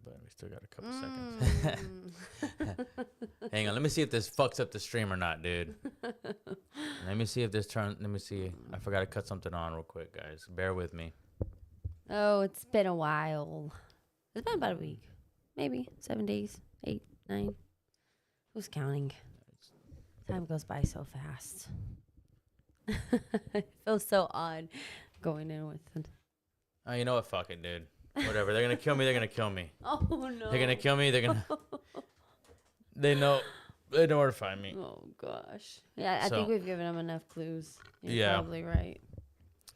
but we still got a couple seconds. Hang on. Let me see if this fucks up the stream or not, dude. Let me see if this turns. Let me see. I forgot to cut something on real quick, guys. Bear with me. Oh, it's been a while. It's been about a week. Maybe 7 days. 8, 9. Who's counting? Time goes by so fast. It feels so odd going in with it. Oh, you know what? Fuck it, dude. Whatever. They're going to kill me. They're going to kill me. Oh, no. They're going to kill me. They're going to... They know where to find me. Oh, gosh. Yeah, I think we've given them enough clues. You're probably right.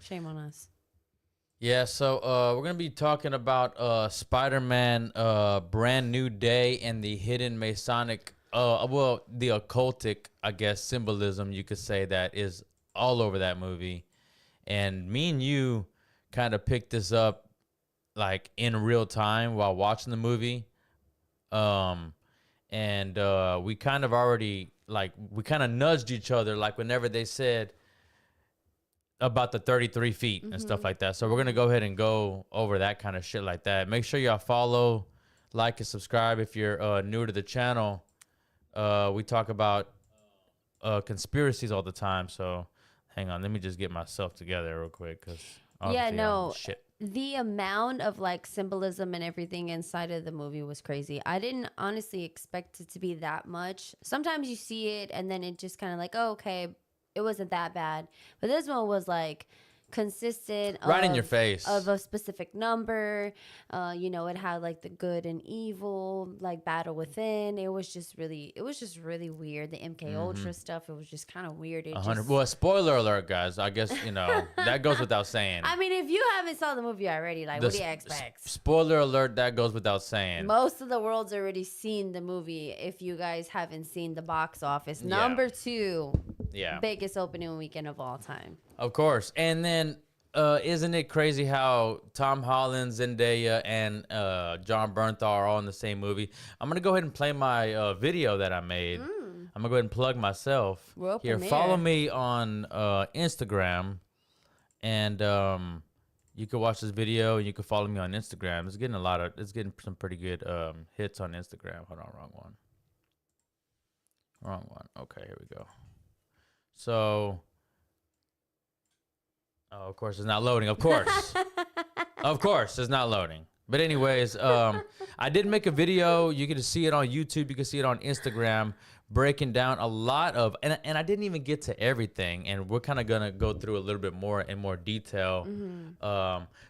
Shame on us. Yeah, so we're going to be talking about Spider-Man Brand New Day and the hidden Masonic, the occultic, I guess, symbolism, you could say, that is all over that movie. And me and you kind of picked this up, like, in real time while watching the movie. And we kind of already, like, we kind of nudged each other, like, whenever they said about the 33 feet and stuff like that. So we're going to go ahead and go over that kind of shit like that. Make sure y'all follow, like, and subscribe if you're new to the channel. We talk about conspiracies all the time. So hang on. Let me just get myself together real quick. Shit. The amount of, like, symbolism and everything inside of the movie was crazy. I didn't honestly expect it to be that much. Sometimes you see it and then it just kind of like, oh, okay, it wasn't that bad. But this one was like consistent, right in your face, of a specific number. It had like the good and evil, like battle within. It was just really weird. The MK Ultra stuff, it was just kind of weird. Well, spoiler alert, guys. I guess that goes without saying. I mean, if you haven't saw the movie already, like, what do you expect? Spoiler alert, that goes without saying. Most of the world's already seen the movie. If you guys haven't seen the box office, number 2, biggest opening weekend of all time. Of course. And then isn't it crazy how Tom Holland, Zendaya, and John Bernthal are all in the same movie? I'm going to go ahead and play my video that I made. I'm going to go ahead and plug myself. Here, follow me on Instagram. And you can watch this video and you can follow me on Instagram. It's getting some pretty good hits on Instagram. Hold on, wrong one. Okay, here we go. So... Oh, of course, it's not loading. Of course. Of course, it's not loading. But anyways, I did make a video. You can see it on YouTube. You can see it on Instagram, breaking down a lot of, and I didn't even get to everything. And we're kind of going to go through a little bit more in more detail.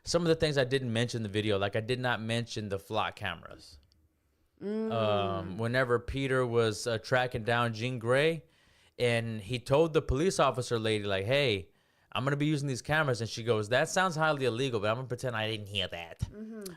Some of the things I didn't mention in the video, like I did not mention the flock cameras. Whenever Peter was tracking down Jean Grey, and he told the police officer lady, like, hey, I'm going to be using these cameras. And she goes, that sounds highly illegal, but I'm going to pretend I didn't hear that.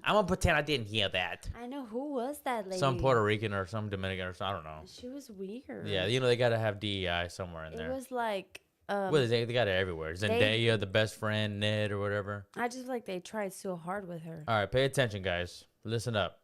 I'm going to pretend I didn't hear that. I know. Who was that lady? Some Puerto Rican or some Dominican or something. I don't know. She was weird. Yeah, they got to have DEI somewhere in there. It was like... well, they got it everywhere. Zendaya, the best friend, Ned, or whatever. I just feel like they tried so hard with her. All right, pay attention, guys. Listen up.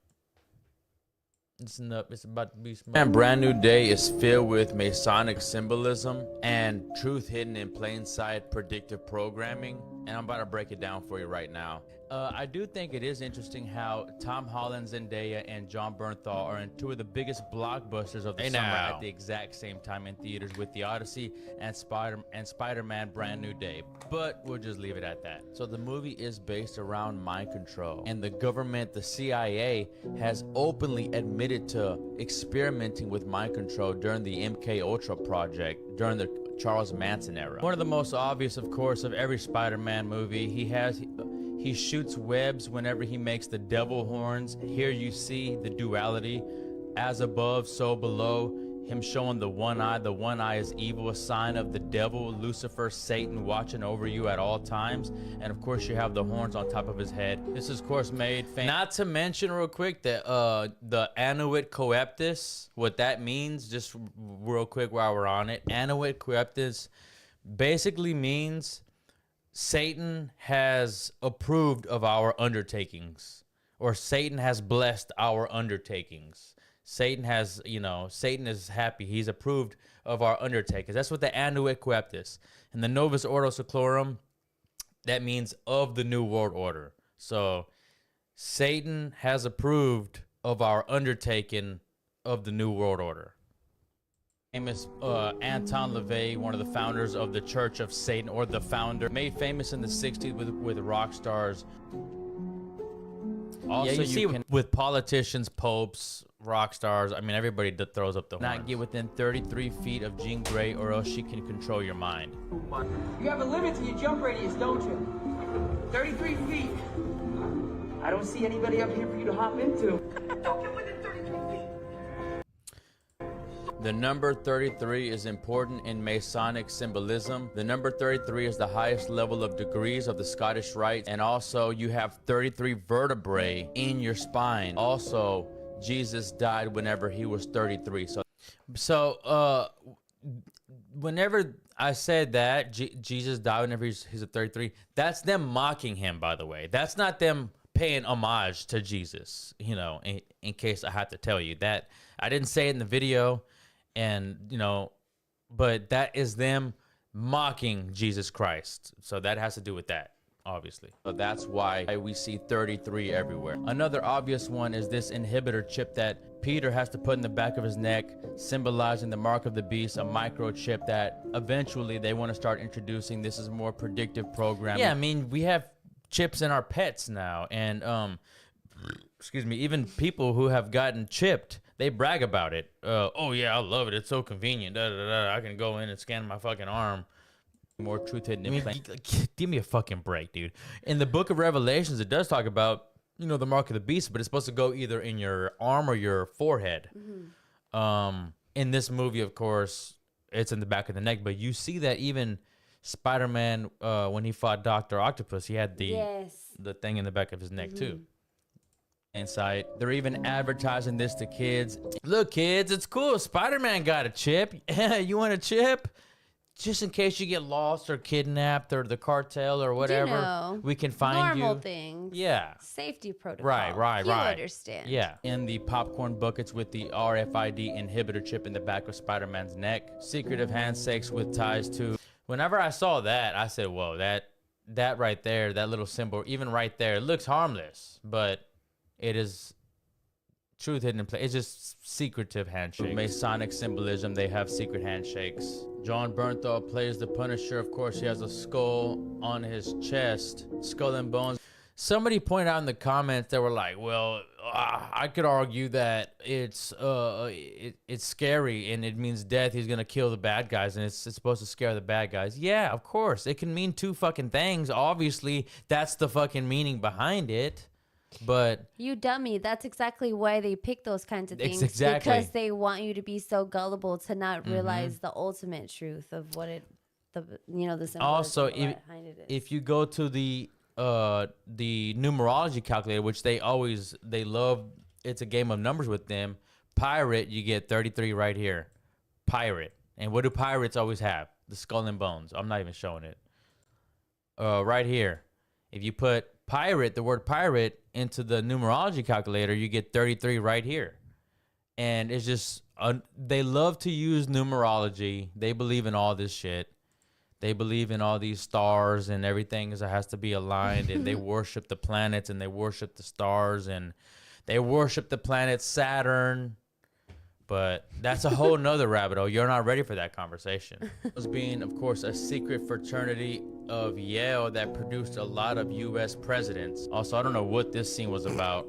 Listen up, it's about to be smart. And Brand New Day is filled with Masonic symbolism and truth hidden in plain sight predictive programming. And I'm about to break it down for you right now. I do think it is interesting how Tom Holland, Zendaya, and John Bernthal are in 2 of the biggest blockbusters of the summer at the exact same time in theaters with The Odyssey and Spider-Man Brand New Day. But we'll just leave it at that. So the movie is based around mind control. And the government, the CIA, has openly admitted to experimenting with mind control during the MK Ultra project during the Charles Manson era. One of the most obvious, of course, of every Spider-Man movie, he shoots webs whenever he makes the devil horns. Here you see the duality, as above, so below. Him showing the one eye. The one eye is evil, a sign of the devil, Lucifer, Satan watching over you at all times. And of course, you have the horns on top of his head. This is, of course, made famous. Not to mention, real quick, that the Annuit Coeptus, what that means, just real quick while we're on it. Annuit Coeptus basically means Satan has approved of our undertakings, or Satan has blessed our undertakings. Satan is happy. He's approved of our undertakings. That's what the Annuit Coeptus. And the Novus Ordo Seclorum, that means of the New World Order. So Satan has approved of our undertaking of the New World Order. Famous Anton LaVey, one of the founders of the Church of Satan, or the founder, made famous in the 60s with rock stars. Also, you see with politicians, popes, rock stars, I mean, everybody that throws up the horns. Not get within 33 feet of Jean Grey, or else she can control your mind. You have a limit to your jump radius, don't you? 33 feet. I don't see anybody up here for you to hop into. Don't get within 33 feet. The number 33 is important in Masonic symbolism. The number 33 is the highest level of degrees of the Scottish Rite, and also you have 33 vertebrae in your spine. Also, Jesus died whenever he was 33. So whenever I said that Jesus died whenever he's at 33, that's them mocking him, by the way. That's not them paying homage to Jesus, you know, in case I have to tell you that. I didn't say it in the video. And, you know, but that is them mocking Jesus Christ. So that has to do with that, obviously. So that's why we see 33 everywhere. Another obvious one is this inhibitor chip that Peter has to put in the back of his neck, symbolizing the mark of the beast, a microchip that eventually they want to start introducing. This is more predictive programming. Yeah, I mean, we have chips in our pets now. And, excuse me, even people who have gotten chipped, they brag about it. Oh yeah, I love it. It's so convenient. I can go in and scan my fucking arm. More truth hidden in plain. Give me a fucking break, dude. In the book of Revelations, it does talk about, you know, the mark of the beast, but it's supposed to go either in your arm or your forehead. Mm-hmm. In this movie, of course, it's in the back of the neck, but you see that even Spider-Man, when he fought Dr. Octopus, he had the thing in the back of his neck too. Inside, they're even advertising this to kids. Look, kids, it's cool. Spider-Man got a chip. You want a chip? Just in case you get lost or kidnapped or the cartel or whatever, you know, we can find normal things. Yeah. Safety protocol. Right. You understand. Yeah. In the popcorn buckets with the RFID inhibitor chip in the back of Spider-Man's neck. Secretive handshakes with ties to. Whenever I saw that, I said, whoa, that right there, that little symbol, even right there, it looks harmless, but it is truth hidden in plain. It's just secretive handshakes. Masonic symbolism, they have secret handshakes. John Bernthal plays the Punisher. Of course, he has a skull on his chest, skull and bones. Somebody pointed out in the comments, they were like, well, I could argue that it's scary and it means death. He's going to kill the bad guys and it's supposed to scare the bad guys. Yeah, of course. It can mean two fucking things. Obviously, that's the fucking meaning behind it. But you dummy, that's exactly why they pick those kinds of things. Exactly. Because they want you to be so gullible to not realize the ultimate truth of what the symbolism also behind it is. If you go to the numerology calculator, which they love, it's a game of numbers with them. Pirate, you get 33 right here. Pirate. And what do pirates always have? The skull and bones. I'm not even showing it. Right here. If you put pirate, the word pirate, into the numerology calculator, you get 33 right here. And it's just, they love to use numerology. They believe in all this shit. They believe in all these stars and everything has to be aligned. And they worship the planets and they worship the stars and they worship the planet Saturn. But that's a whole nother rabbit hole. You're not ready for that conversation. As being, of course, a secret fraternity of Yale that produced a lot of U.S. presidents. Also, I don't know what this scene was about.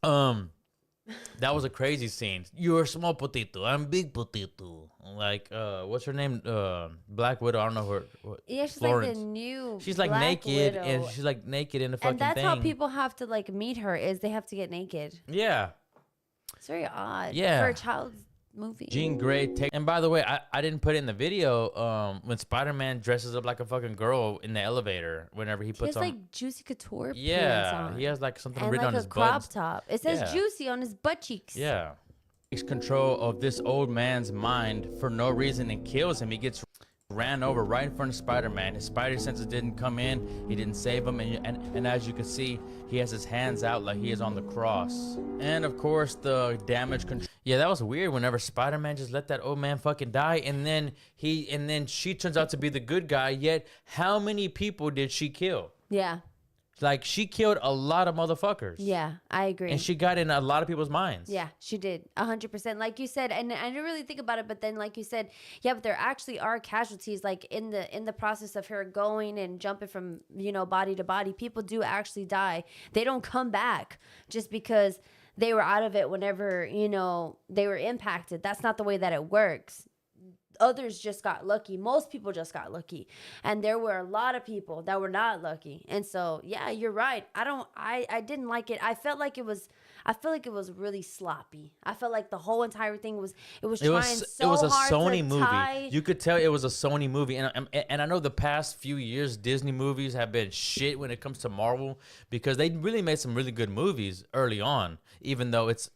That was a crazy scene. You're a small potato. I'm big potato. Like, what's her name? Black Widow. I don't know her. Yeah, she's Florence. like the new. She's like Black naked, Widow. and she's like naked in the fucking and that's thing. how people have to like meet her. Is they have to get naked. Yeah. It's very odd. Yeah. For a child's movie. Jean Grey. And by the way, I didn't put it in the video. When Spider-Man dresses up like a fucking girl in the elevator whenever he puts he has on. Like Juicy Couture pants on. He has like something and written like on his a crop butt. top. It says Juicy on his butt cheeks. Yeah. Takes control of this old man's mind for no reason and kills him. He gets ran over right in front of Spider-Man. His spider senses didn't come in. He didn't save him. And as you can see, he has his hands out like he is on the cross. And of course, the damage control. Yeah, that was weird whenever Spider-Man just let that old man fucking die. And then she turns out to be the good guy. Yet, how many people did she kill? Yeah. Like, she killed a lot of motherfuckers. Yeah, I agree. And she got in a lot of people's minds. Yeah, she did. 100%. Like you said, and I didn't really think about it, but then like you said, yeah, but there actually are casualties like in the process of her going and jumping from, body to body. People do actually die. They don't come back just because they were out of it whenever, they were impacted. That's not the way that it works. Others just got lucky. Most people just got lucky. And there were a lot of people that were not lucky. And so, yeah, you're right. I didn't like it. I feel like it was really sloppy. I felt like the whole entire thing was It was a hard Sony to movie. tie. You could tell it was a Sony movie. And I know the past few years Disney movies have been shit when it comes to Marvel, because they really made some really good movies early on, even though it's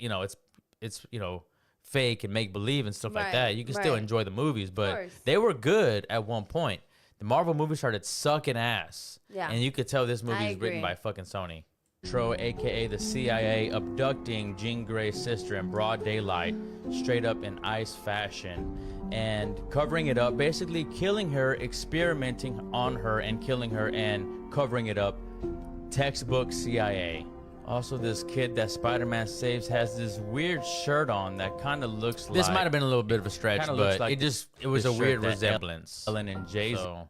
fake and make believe and stuff like that. You can still enjoy the movies, but they were good at one point. The Marvel movies started sucking ass. Yeah. And you could tell this movie is written by fucking Sony. Tro, aka the CIA, abducting Jean Grey's sister in broad daylight, straight up in ice fashion, and covering it up, basically killing her, experimenting on her and killing her and covering it up. Textbook CIA. Also, this kid that Spider-Man saves has this weird shirt on that kind of looks like... This might have been a little bit of a stretch, but like it was a weird resemblance. Ellen and Jason. So.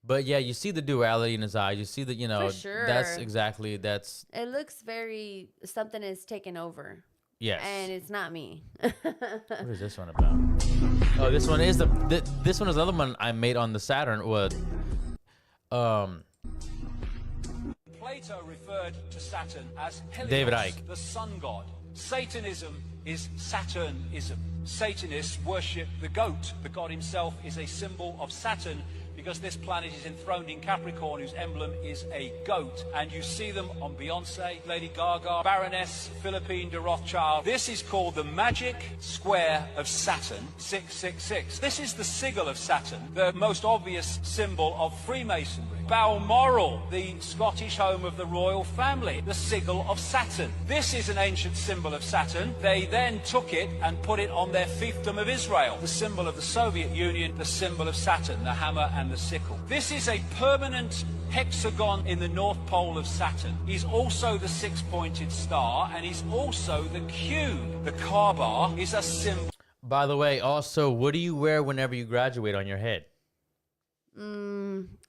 But yeah, you see the duality in his eyes. You see that, For sure. that's... It looks very... Something is taken over. Yes. And it's not me. What is this one about? Oh, this one is this one is the other one I made on the Saturn. Plato referred to Saturn as Helios, David Icke. the sun god. Satanism is Saturnism. Satanists worship the goat. The god himself is a symbol of Saturn, because this planet is enthroned in Capricorn, whose emblem is a goat. And you see them on Beyonce, Lady Gaga, Baroness Philippine de Rothschild. This is called the magic square of Saturn, 666. This is the sigil of Saturn, the most obvious symbol of Freemasonry. Balmoral, the Scottish home of the royal family, the sigil of Saturn. This is an ancient symbol of Saturn. They then took it and put it on their fiefdom of Israel, the symbol of the Soviet Union, the symbol of Saturn, the hammer and the sickle. This is a permanent hexagon in the North Pole of Saturn. He's also the six-pointed star, and he's also the cube. The Kaaba is a symbol. By the way, also, what do you wear whenever you graduate on your head?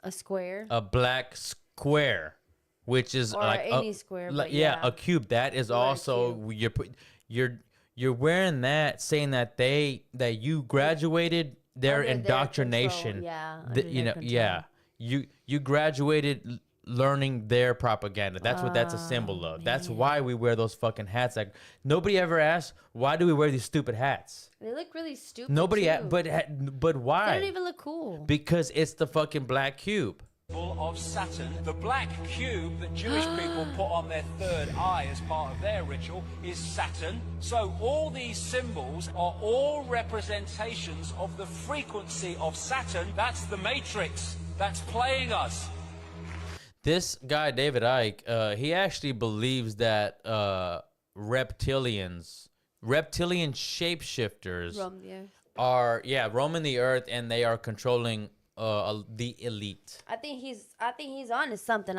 A square. A black square, which is Or like any square, but a cube. That is also you're wearing that, saying that you graduated their Under their indoctrination. control. Yeah, You graduated learning their propaganda. That's what that's a symbol of. That's why we wear those fucking hats. Like, nobody ever asked, why do we wear these stupid hats? They look really stupid. Nobody, too. but why? They don't even look cool. Because it's the fucking black cube. Of Saturn. The black cube that Jewish people put on their third eye as part of their ritual is Saturn. So all these symbols are all representations of the frequency of Saturn. That's the matrix that's playing us. This guy, David Icke, he actually believes that reptilian shapeshifters roaming the earth, and they are controlling the elite. I think he's on to something.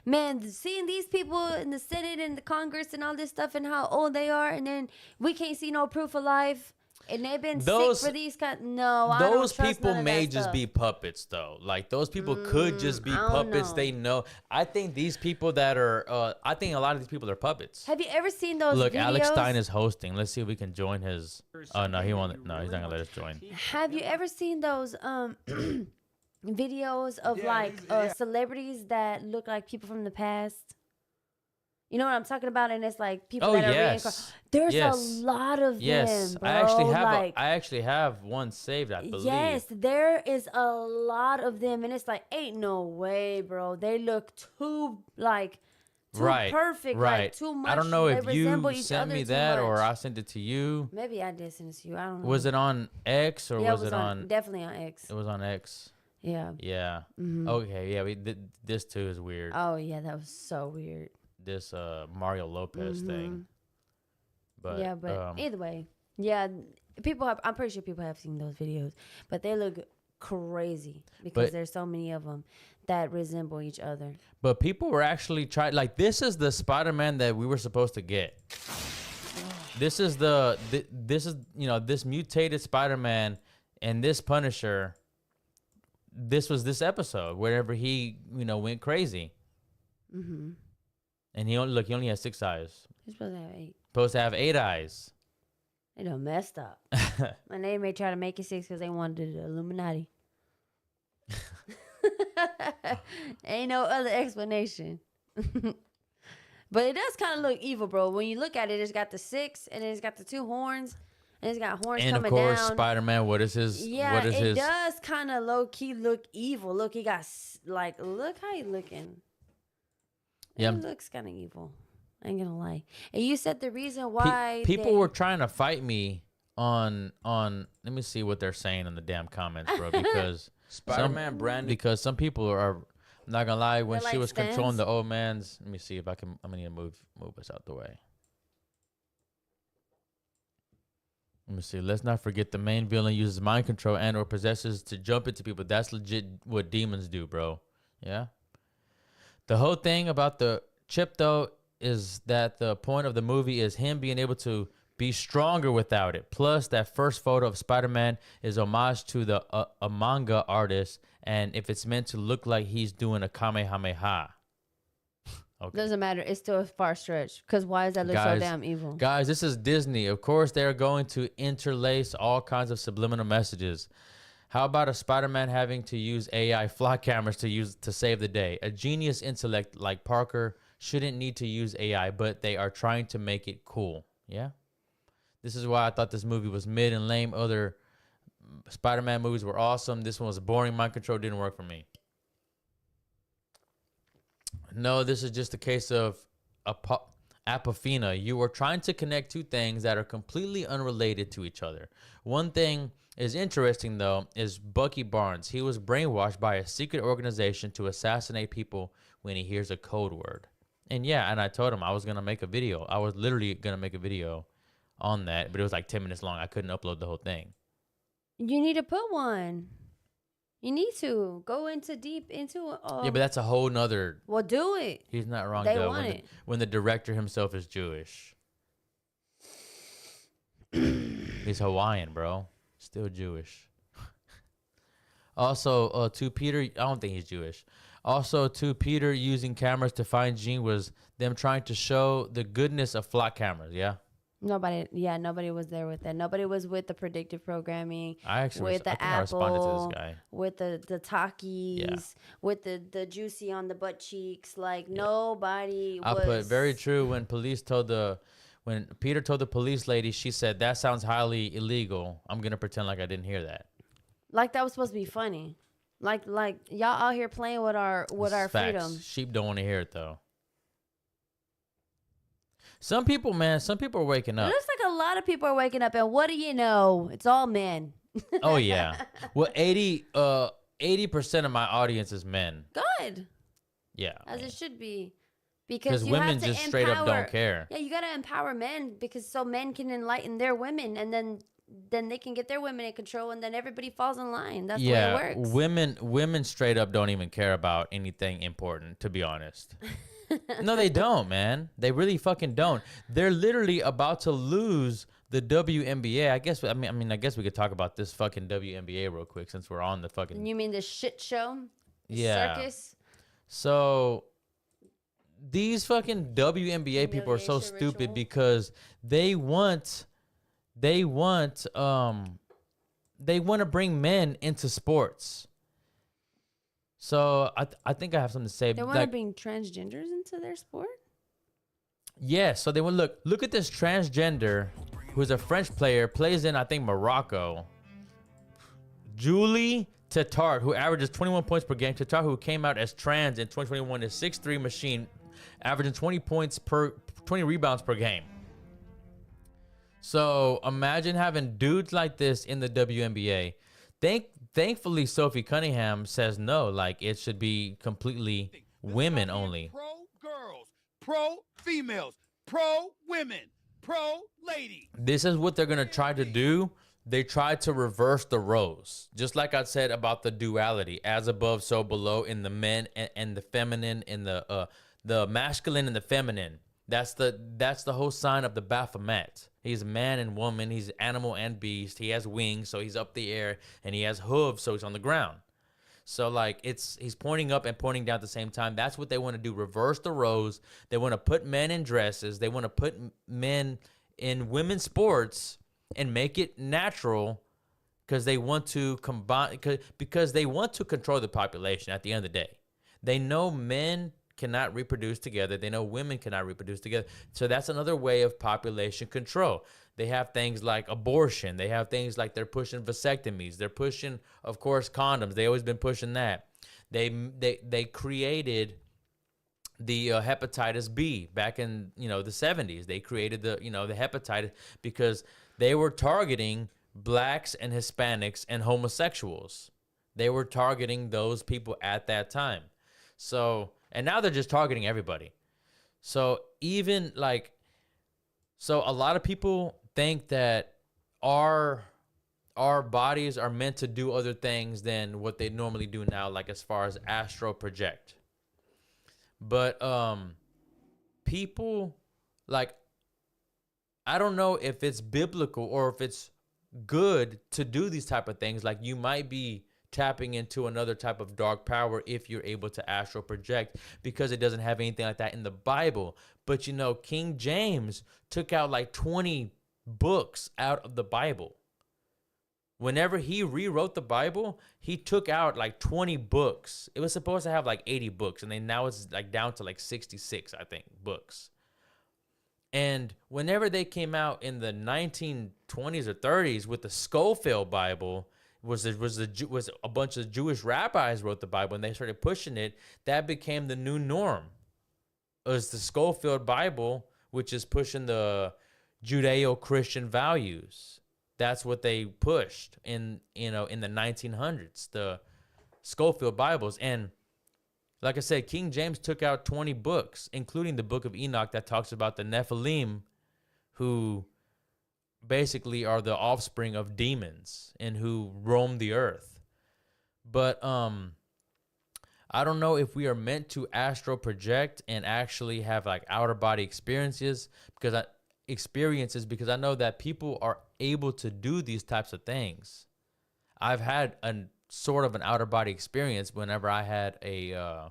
Man, seeing these people in the Senate and the Congress and all this stuff and how old they are, and then we can't see no proof of life. And they've been sick for these kind. No, I don't those trust people none of may that just stuff. be puppets, though. Like, those people could just be I don't puppets. know. They know. I think these people that are. I think a lot of these people are puppets. Have you ever seen those Look, videos? Alex Stein is hosting. Let's see if we can join his. Oh no, he won't. No, he's not gonna let us join. Have you ever seen those videos of celebrities that look like people from the past? You know what I'm talking about? And it's like people that are reincarnated. There's a lot of them, bro. I actually have one saved, I believe. Yes, there is a lot of them, and it's like, ain't no way, bro. They look too perfect, like too much. I don't know if you sent me that or I I sent it to you. maybe I did send it to you. I don't know. Was it on X or was it on? Definitely on X. It was on X. Yeah. Yeah. Okay. Yeah. This too is weird. Oh yeah, that was so weird. This Mario Lopez thing. But yeah, but either way, yeah, I'm pretty sure people have seen those videos, but they look crazy because there's so many of them. that resemble each other. But people were actually trying. Like, this is the Spider-Man that we were supposed to get. This is this mutated Spider-Man and this Punisher. This was this episode wherever he went crazy. Mm-hmm. And he only has 6 eyes. He's supposed to have 8. Supposed to have 8 eyes. They done messed up. And they may try to make it 6 because they wanted the Illuminati. Ain't no other explanation. But it does kind of look evil, bro. When you look at it, it's got the 6 and it's got the 2 horns. And it's got horns and coming of course, down. Spider-Man, what is his? Yeah, what is it his? does kind of low-key look evil. Look, he got, look how he looking. Yeah. It looks kind of evil. I ain't gonna lie. And you said the reason why people were trying to fight me on. Let me see what they're saying in the damn comments, bro. Because Spider-Man brand new. Because some people are. I'm not gonna lie. When They're she like was controlling stands? the old man's. Let me see if I can. I'm gonna need to move us out the way. Let me see. Let's not forget the main villain uses mind control and/or possesses to jump into people. That's legit what demons do, bro. Yeah. The whole thing about the chip, though, is that the point of the movie is him being able to be stronger without it. Plus, that first photo of Spider-Man is homage to a manga artist, and if it's meant to look like he's doing a Kamehameha. Okay. Doesn't matter. It's still a far stretch. Because why does that look so damn evil? Guys, this is Disney. Of course, they're going to interlace all kinds of subliminal messages. How about a Spider-Man having to use AI flock cameras to save the day? A genius intellect like Parker shouldn't need to use AI, but they are trying to make it cool. Yeah? This is why I thought this movie was mid and lame. Other Spider-Man movies were awesome. This one was boring. Mind control didn't work for me. No, this is just a case of apophenia. You are trying to connect 2 things that are completely unrelated to each other. One thing is interesting, though, is Bucky Barnes. He was brainwashed by a secret organization to assassinate people when he hears a code word. And yeah, and I told him I was going to make a video. I was literally going to make a video on that, but it was like 10 minutes long. I couldn't upload the whole thing. You need to put one. You need to go deep into it. Yeah, but that's a whole nother. Well, do it. He's not wrong, They though. want it. When the director himself is Jewish. He's Hawaiian, bro. Still Jewish. Also, to Peter, I don't think he's Jewish. Also, to Peter using cameras to find Jean was them trying to show the goodness of flock cameras, yeah? Nobody was there with that. Nobody was with the predictive programming. I actually with the I think I apple, responded to this guy. with the Takis, Yeah. with the juicy on the butt cheeks. Like nobody I was. put very true when Peter told the police lady, she said, "That sounds highly illegal." I'm gonna pretend like I didn't hear that. Like that was supposed to be funny. Like y'all out here playing with our Facts. freedom. Sheep don't want to hear it though. Some people are waking It up. looks like a lot of people are waking up, and what do you know? It's all men. Oh yeah. Well, 80% of my audience is men. Good, Yeah. as it should be, because you women have to just straight up don't care. Yeah, you gotta empower men because so men can enlighten their women, and then they can get their women in control, and then everybody falls in line. That's the way it works. Women straight up don't even care about anything important, to be honest. No, they don't, man. They really fucking don't. They're literally about to lose the WNBA. I guess we could talk about this fucking WNBA real quick since we're on the fucking. You mean the shit show? Yeah. Circus? So these fucking WNBA people are so Humiliation stupid ritual. because they want to bring men into sports. So I think I have something to say. They want to bring transgenders into their sport? Yeah, so they would look at this transgender who's a French player, plays in I think Morocco. Julie Tetart, who averages 21 points per game. Tetart, who came out as trans in 2021, is 6'3" machine, averaging 20 rebounds per game. So imagine having dudes like this in the WNBA. Thankfully, Sophie Cunningham says no, like it should be completely women only. Pro girls, pro females, pro women, pro ladies. This is what they're gonna try to do. they tried to reverse the roles, just like I said about the duality, as above, so below, in the men and the feminine, in the masculine and the feminine. That's the whole sign of the Baphomet. He's man and woman. He's animal and beast. He has wings, so he's up the air, and he has hooves, so he's on the ground. So like he's pointing up and pointing down at the same time. That's what they want to do. Reverse the roles. They want to put men in dresses. They want to put men in women's sports and make it natural because they want to combine because they want to control the population at the end of the day. They know men cannot reproduce together. They know women cannot reproduce together. So that's another way of population control. They have things like abortion. They have things like they're pushing vasectomies. They're pushing, of course, condoms. They always been pushing that. They created the hepatitis B back in the 70s. They created the hepatitis because they were targeting blacks and Hispanics and homosexuals. They were targeting those people at that time. So, and now they're just targeting everybody. So even so a lot of people think that our bodies are meant to do other things than what they normally do now, like as far as astral project. But people, I don't know if it's biblical or if it's good to do these type of things. Like, you might be tapping into another type of dark power if you're able to astral project, because it doesn't have anything like that in the Bible. But King James took out like 20 books out of the Bible. Whenever he rewrote the Bible, he took out like 20 books. It was supposed to have like 80 books, and then now it's like down to like 66, I think, books. And whenever they came out in the 1920s or 30s with the Schofield Bible, was a bunch of Jewish rabbis wrote the Bible, and they started pushing it. That became the new norm. It was the Schofield Bible, which is pushing the Judeo-Christian values. That's what they pushed in the 1900s, the Schofield Bibles. And like I said, King James took out 20 books, including the Book of Enoch that talks about the Nephilim, who basically are the offspring of demons and who roam the earth. But I don't know if we are meant to astral project and actually have like outer body experiences, because I know that people are able to do these types of things. I've had a sort of an outer body experience whenever I had a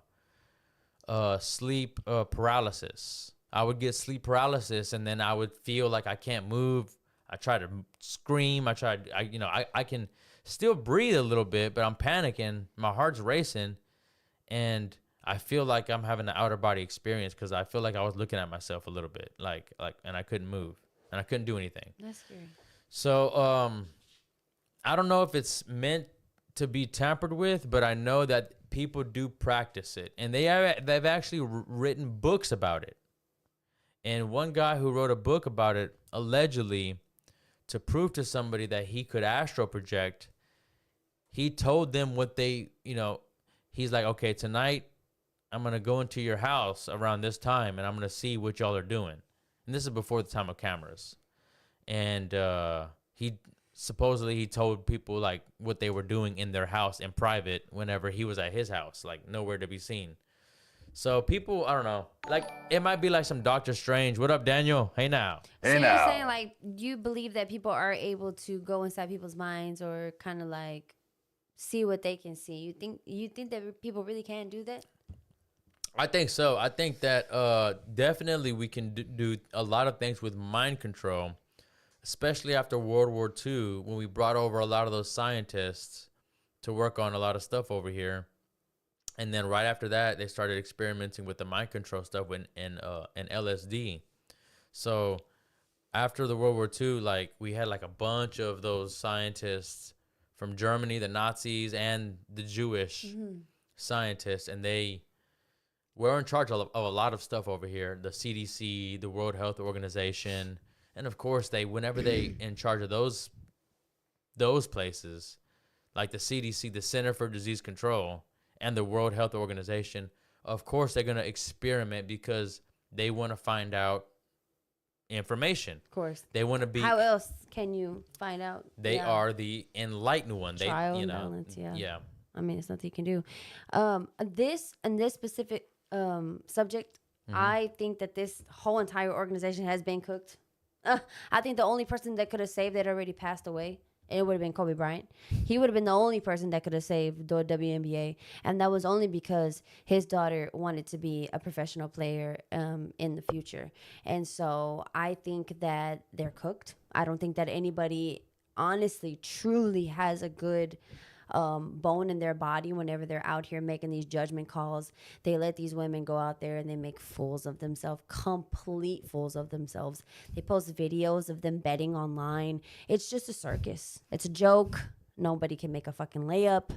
sleep paralysis. I would get sleep paralysis, and then I would feel like I can't move. I try to scream. I can still breathe a little bit, but I'm panicking. My heart's racing, and I feel like I'm having an outer body experience because I feel like I was looking at myself a little bit, and I couldn't move and I couldn't do anything. That's scary. So I don't know if it's meant to be tampered with, but I know that people do practice it, and they've actually written books about it. And one guy who wrote a book about it, allegedly, to prove to somebody that he could astral project, he told them what they, he's like, okay, tonight I'm going to go into your house around this time, and I'm going to see what y'all are doing. And this is before the time of cameras. And he told people like what they were doing in their house in private whenever he was at his house, like nowhere to be seen. So people, I don't know, like it might be like some Doctor Strange. What up, Daniel? Hey now. So you're saying like you believe that people are able to go inside people's minds or kind of like see what they can see. You think that people really can do that? I think so. I think that definitely we can do a lot of things with mind control, especially after World War II, when we brought over a lot of those scientists to work on a lot of stuff over here. And then right after that, they started experimenting with the mind control stuff and LSD. So after the World War II, like we had like a bunch of those scientists from Germany, the Nazis, and the Jewish scientists, and they were in charge of a lot of stuff over here. The CDC, the World Health Organization, and of course whenever they in charge of those places, like the CDC, the Center for Disease Control, and the World Health Organization, of course they're going to experiment because they want to find out information. Of course. They want to be. How else can you find out? They are the enlightened one. Trial They, and balance, yeah. Yeah. I mean, it's nothing you can do. This specific subject, I think that this whole entire organization has been cooked. I think the only person that could have saved it already passed away. It would have been Kobe Bryant. He would have been the only person that could have saved the WNBA. And that was only because his daughter wanted to be a professional player in the future. And so I think that they're cooked. I don't think that anybody honestly, truly has a good bone in their body whenever they're out here making these judgment calls. They let these women go out there and they make fools of themselves, complete fools of themselves. They post videos of them betting online. It's just a circus. It's a joke. Nobody can make a fucking layup.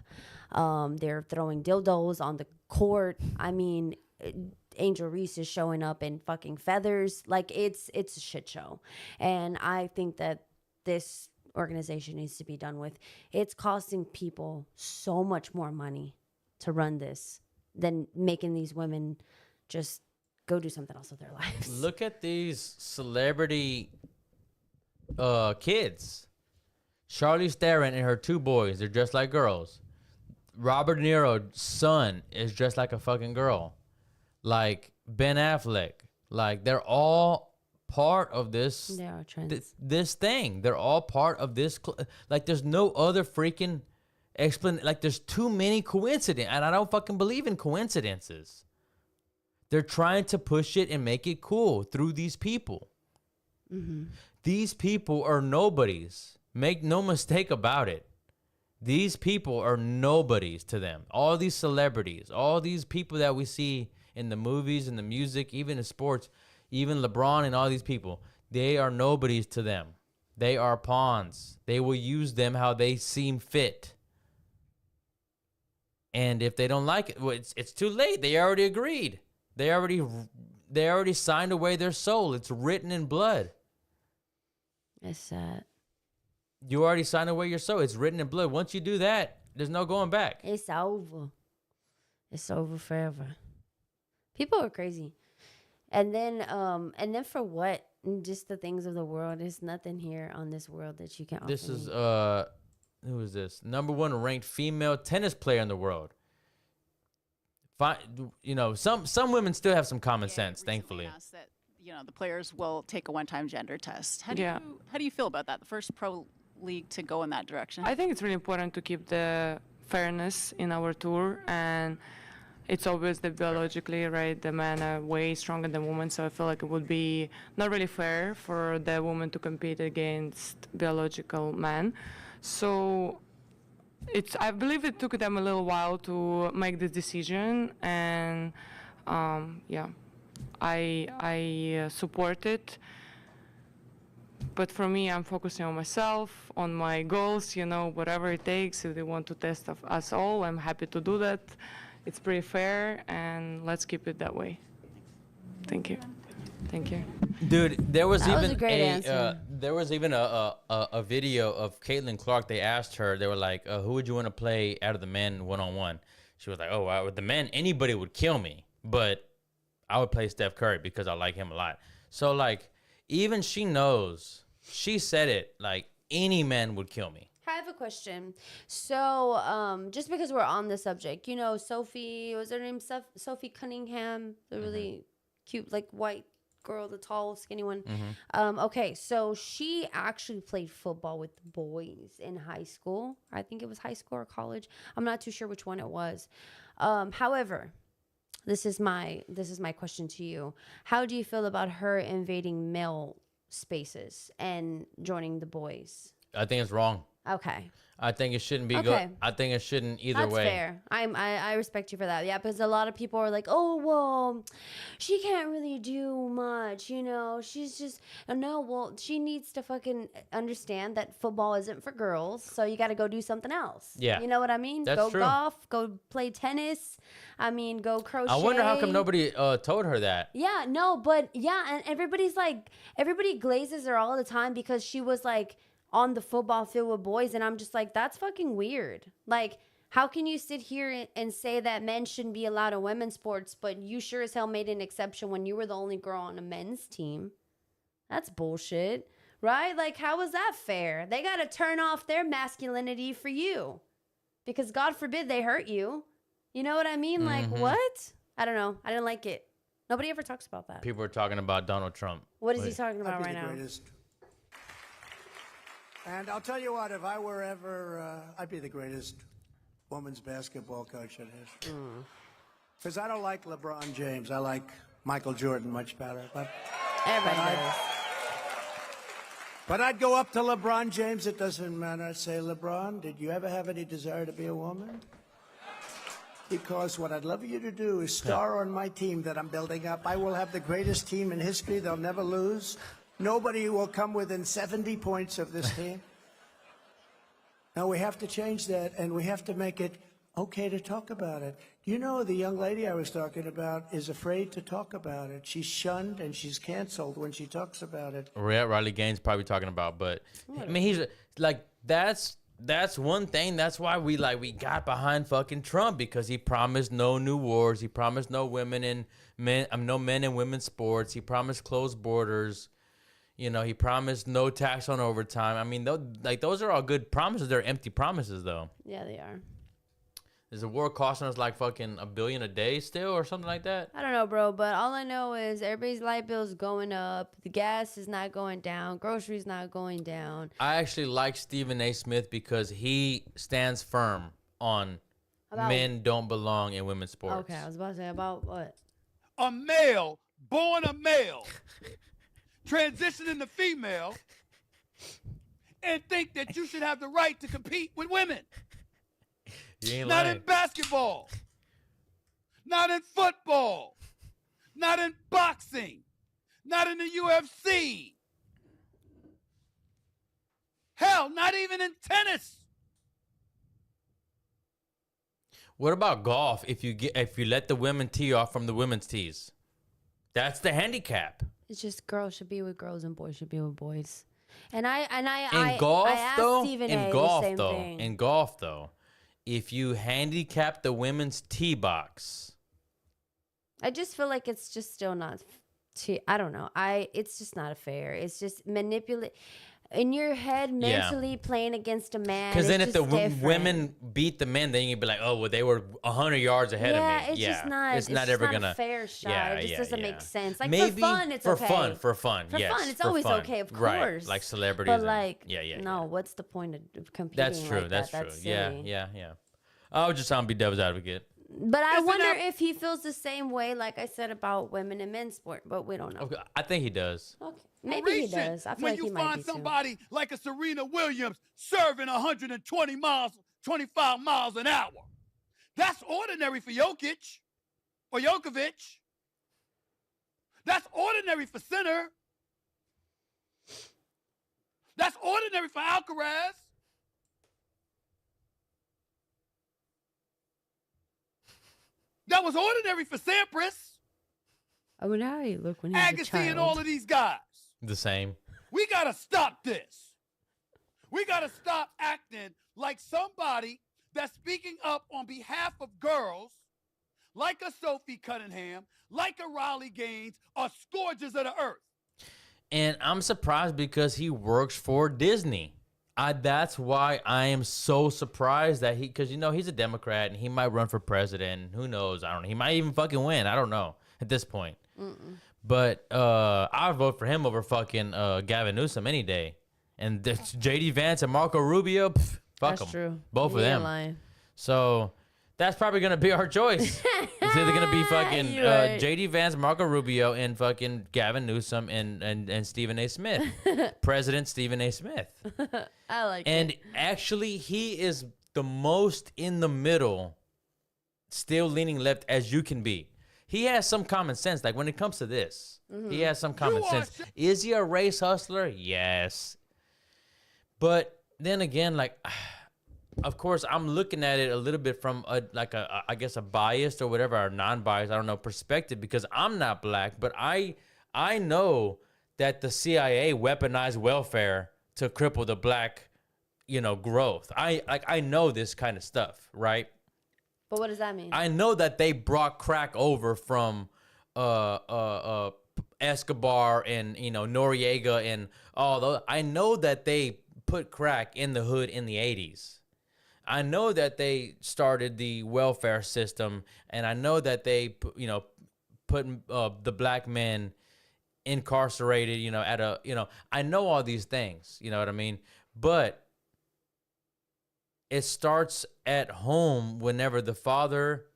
They're throwing dildos on the court. I mean, Angel Reese is showing up in fucking feathers. Like, it's a shit show. And I think that this organization needs to be done with. It's costing people so much more money to run this than making these women just go do something else with their lives. Look at these celebrity kids. Charlize Theron and her two boys, they're just like girls. Robert De Niro's son is just like a fucking girl. Like Ben Affleck. Like, they're all part of this. They are trends. This thing. They're all part of this. Like, there's no other freaking explanation. Like, there's too many coincidences. And I don't fucking believe in coincidences. They're trying to push it and make it cool through these people. These people are nobodies. Make no mistake about it. These people are nobodies to them. All these celebrities, all these people that we see in the movies and the music, even in sports, even LeBron and all these people, they are nobodies to them. They are pawns. They will use them how they seem fit. And if they don't like it, well, it's too late. They already agreed. They already signed away their soul. It's written in blood. It's sad. You already signed away your soul. It's written in blood. Once you do that, there's no going back. It's over. It's over forever. People are crazy. And then for what? Just the things of the world. There's nothing here on this world that you can offer. This is me. who is this? Number 1 ranked female tennis player in the world. You know, some women still have some common sense, thankfully. That, you know, the players will take a one-time gender test. How do you feel about that? The first pro league to go in that direction. I think it's really important to keep the fairness in our tour, and it's obvious that biologically, right, the men are way stronger than women, so I feel like it would be not really fair for the woman to compete against biological men. So I believe it took them a little while to make this decision, and I support it. But for me, I'm focusing on myself, on my goals, you know, whatever it takes. If they want to test us all, I'm happy to do that. It's pretty fair, and let's keep it that way. Thank you. Thank you. Dude, there was That was even a great answer. there was even a video of Caitlin Clark. They asked her, they were like, who would you want to play out of the men one-on-one? She was like, oh, with the men, anybody would kill me, but I would play Steph Curry because I like him a lot. So, like, even she knows, she said it, like, any man would kill me. I have a question. So, just because we're on the subject, you know, Sophie, was her name Sophie Cunningham, the really cute, like, white girl, the tall, skinny one. Okay, so she actually played football with the boys in high school. I think it was high school or college. I'm not too sure which one it was. However, this is my question to you. How do you feel about her invading male spaces and joining the boys? I think it's wrong. Okay. I think it shouldn't be Okay. good. I think it shouldn't either That's way. fair. I respect you for that. Yeah, because a lot of people are like, oh, well, she can't really do much, you know. She's just, no, well, she needs to fucking understand that football isn't for girls, so you got to go do something else. Yeah. You know what I mean? That's go true. golf, go play tennis. I mean, go crochet. I wonder how come nobody told her that. Yeah, no, but yeah, and everybody glazes her all the time because she was like, on the football field with boys, and I'm just like, that's fucking weird. Like, how can you sit here and say that men shouldn't be allowed in women's sports, but you sure as hell made an exception when you were the only girl on a men's team? That's bullshit, right? Like, how is that fair? They got to turn off their masculinity for you because God forbid they hurt you. You know what I mean? Like, what? I don't know. I didn't like it. Nobody ever talks about that. People are talking about Donald Trump. What is he talking about right now? Greatest. And I'll tell you what, if I were ever, I'd be the greatest women's basketball coach in history. Because I don't like LeBron James. I like Michael Jordan much better. Everybody does. But I'd go up to LeBron James. It doesn't matter. I'd say, LeBron, did you ever have any desire to be a woman? Because what I'd love you to do is star on my team that I'm building up. I will have the greatest team in history. They'll never lose. Nobody will come within 70 points of this team. Now, we have to change that, and we have to make it okay to talk about it. You know, the young lady I was talking about is afraid to talk about it. She's shunned and she's canceled when she talks about it. Riley Gaines probably talking about, but I mean, he's like, that's one thing. That's why we got behind fucking Trump, because he promised no new wars. He promised no women and men, no men and women's sports. He promised closed borders. You know, he promised no tax on overtime. I mean, those are all good promises. They're empty promises, though. Yeah, they are. Is the war costing us like fucking $1 billion a day still, or something like that? I don't know, bro, but all I know is everybody's light bill's going up. The gas is not going down. Groceries not going down. I actually like Stephen A. Smith because he stands firm on men don't belong in women's sports. Okay, I was about to say about what? A male, born a male, transitioning to female, and think that you should have the right to compete with women. You ain't Not lying. in basketball, not in football, not in boxing, not in the UFC. Hell, not even in tennis. What about golf? If you let the women tee off from the women's tees, that's the handicap. It's just girls should be with girls and boys should be with boys. And I In golf, asked though, Stephen in A. golf, the same though, thing. in golf, though, if you handicap the women's tee box, I just feel like it's just still not. I don't know. It's just not fair. It's just manipulate in your head mentally playing against a man. because then if it's the just different. women beat the men, then you'd be like, oh, well, they were 100 yards ahead of me. It's just not. It's not just ever not gonna a fair shot. Yeah, it just yeah, doesn't yeah. make sense. Like Maybe for fun, it's for okay. fun, for fun. For yes, fun, it's for always fun. okay, of Right, course. like celebrities. But and- like, yeah. no, what's the point of competing? That's true. Like That's that? true. That's Yeah, silly. yeah. I was just trying to be devil's advocate. But I Isn't wonder that- if he feels the same way, like I said about women and men's sport. But we don't know. Okay, I think he does. Okay, maybe he Recent, does. I feel when like you he might find be too. somebody like a Serena Williams serving 120 miles, 25 miles an hour, that's ordinary for Jokic or Jokovic. That's ordinary for Sinner. That's ordinary for Alcaraz. That was ordinary for Sampras, I wonder how he looked when he was a Agassi, child. and all of these guys. The same. We got to stop this. We got to stop acting like somebody that's speaking up on behalf of girls, like a Sophie Cunningham, like a Riley Gaines, are scourges of the earth. And I'm surprised because he works for Disney. That's why I am so surprised that because he's a Democrat and he might run for president. Who knows? I don't know. He might even fucking win. I don't know at this point. But I would vote for him over fucking Gavin Newsom any day. And JD Vance and Marco Rubio, fuck That's them. true. Both of You ain't them. lying. So that's probably going to be our choice. It's either going to be fucking You're right. JD Vance, Marco Rubio, and fucking Gavin Newsom and Stephen A. Smith. President Stephen A. Smith. I like And it. actually, he is the most in the middle, still leaning left as you can be. He has some common sense. Like when it comes to this, he has some common sense. Is he a race hustler? Yes. But then again, like, of course, I'm looking at it a little bit from I guess a biased or whatever, or non-biased, I don't know, perspective, because I'm not black, but I know that the CIA weaponized welfare to cripple the black, growth. I know this kind of stuff, right? But what does that mean? I know that they brought crack over from Escobar and, you know, Noriega and all those. I know that they put crack in the hood in the 80s. I know that they started the welfare system, and I know that they, you know, put the black men incarcerated, you know, at a, you know, I know all these things, you know what I mean? But it starts at home whenever the father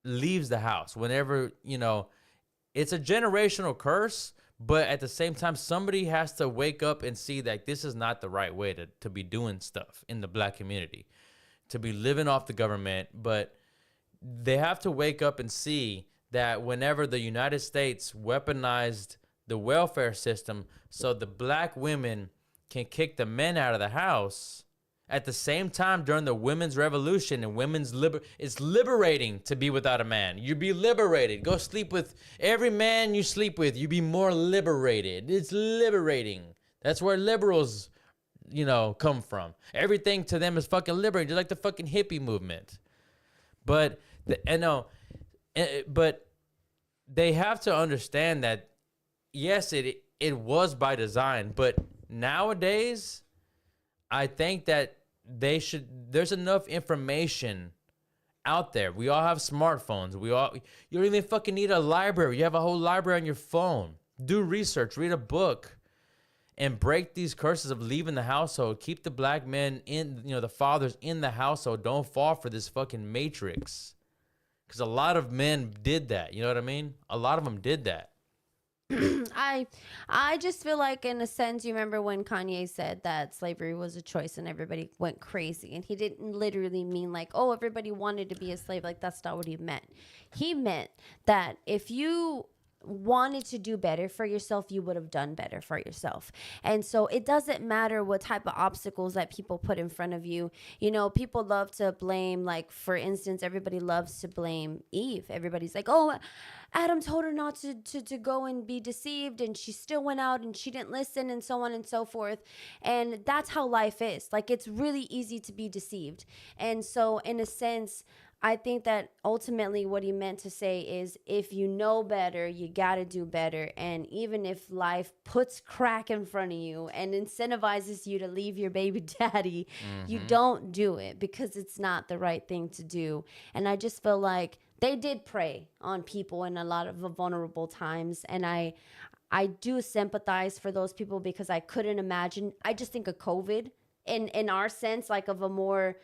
leaves the house, whenever, you know, it's a generational curse, but at the same time, somebody has to wake up and see that this is not the right way to be doing stuff in the black community, to be living off the government. But they have to wake up and see that whenever the United States weaponized the welfare system so the black women can kick the men out of the house, at the same time during the women's revolution and women's it's liberating to be without a man. You be liberated. Go sleep with every man you sleep with. You be more liberated. It's liberating. That's where liberals, you know, come from. Everything to them is fucking liberating, just like the fucking hippie movement. But but they have to understand that yes, it was by design, but nowadays I think that there's enough information out there. We all have smartphones. You don't even fucking need a library. You have a whole library on your phone. Do research, read a book, and break these curses of leaving the household. Keep the black men in, you know, the fathers in the household. Don't fall for this fucking matrix. Because a lot of men did that. You know what I mean? A lot of them did that. I just feel like, in a sense, you remember when Kanye said that slavery was a choice and everybody went crazy, and he didn't literally mean like, oh, everybody wanted to be a slave. Like, that's not what he meant. He meant that if you wanted to do better for yourself, you would have done better for yourself. And so it doesn't matter what type of obstacles that people put in front of you. You know, people love to blame, like, for instance, everybody loves to blame Eve. Everybody's like, oh, Adam told her not to go and be deceived, and she still went out and she didn't listen, and so on and so forth. And that's how life is. Like, it's really easy to be deceived. And so in a sense, I think that ultimately what he meant to say is, if you know better, you got to do better. And even if life puts crack in front of you and incentivizes you to leave your baby daddy, you don't do it, because it's not the right thing to do. And I just feel like they did prey on people in a lot of vulnerable times. And I do sympathize for those people, because I couldn't imagine. I just think of COVID in our sense, like, of a more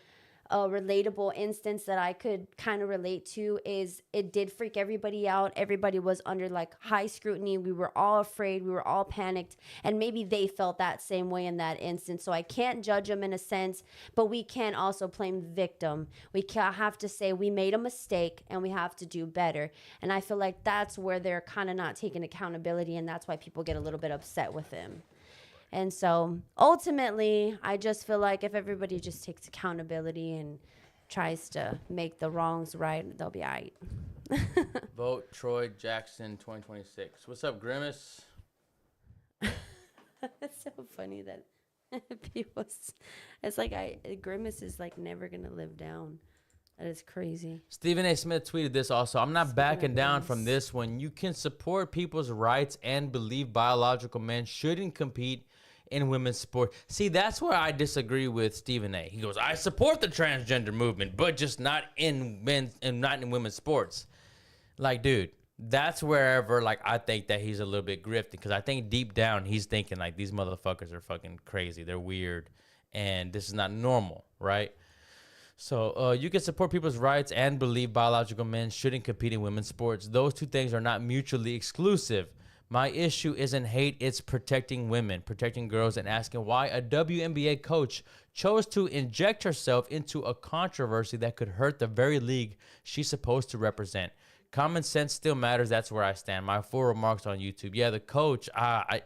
relatable instance that I could kind of relate to, is it did freak everybody out. Everybody was under like high scrutiny. We were all afraid. We were all panicked. And maybe they felt that same way in that instance. So I can't judge them in a sense, but we can also blame victim. We have to say we made a mistake and we have to do better. And I feel like that's where they're kind of not taking accountability, and that's why people get a little bit upset with him. And so ultimately, I just feel like if everybody just takes accountability and tries to make the wrongs right, they'll be all right. Vote Troy Jackson 2026. What's up, Grimace? It's so funny that people, it's like Grimace is like never going to live down. That is crazy. Stephen A. Smith tweeted this also. I'm not backing down from this one. You can support people's rights and believe biological men shouldn't compete in women's sport. See, that's where I disagree with Stephen A. He goes, I support the transgender movement, but just not in men's and not in women's sports. Like, dude, that's wherever, like, I think that he's a little bit grifting, because I think deep down he's thinking, like, these motherfuckers are fucking crazy. They're weird, and this is not normal, right? So you can support people's rights and believe biological men shouldn't compete in women's sports. Those two things are not mutually exclusive. My issue isn't hate, it's protecting women, protecting girls, and asking why a WNBA coach chose to inject herself into a controversy that could hurt the very league she's supposed to represent. Common sense still matters. That's where I stand. My full remarks on YouTube. Yeah, the coach, let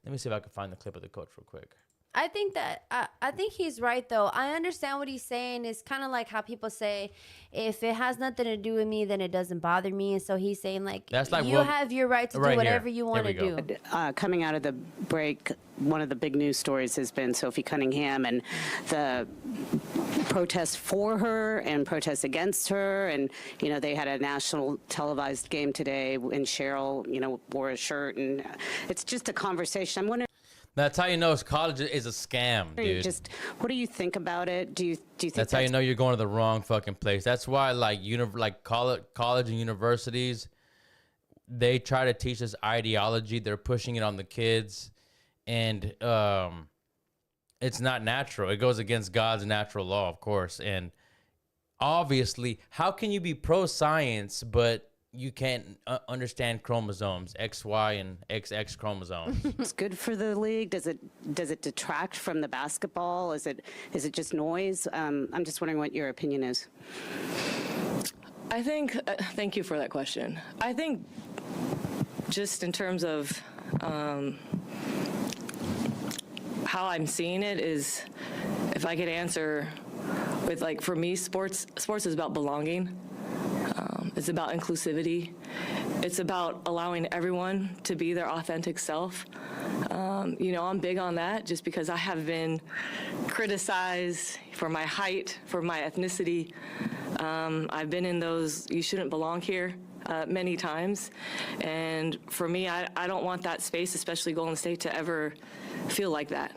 me see if I can find the clip of the coach real quick. I think that I think he's right though. I understand what he's saying. It's kind of like how people say, if it has nothing to do with me, then it doesn't bother me. And so he's saying like, That's like you what- have your right to right do here. whatever you Here want we to go. do. Coming out of the break, one of the big news stories has been Sophie Cunningham and the protests for her and protests against her. And, you know, they had a national televised game today and Cheryl, you know, wore a shirt. And it's just a conversation. I'm wondering. That's how you know college is a scam, dude. Just what do you think about it? Do you think That's how you know you're going to the wrong fucking place. That's why like college and universities, they try to teach this ideology. They're pushing it on the kids, and it's not natural. It goes against God's natural law, of course. And obviously, how can you be pro science but you can't understand chromosomes, XY and XX chromosomes? it's good for the league? Does it detract from the basketball? Is it just noise? I'm just wondering what your opinion is. I think, thank you for that question. I think just in terms of how I'm seeing it is, if I could answer with like, for me, sports is about belonging. It's about inclusivity. It's about allowing everyone to be their authentic self. You know, I'm big on that just because I have been criticized for my height, for my ethnicity. I've been in those "you shouldn't belong here" many times. And for me, I don't want that space, especially Golden State, to ever feel like that.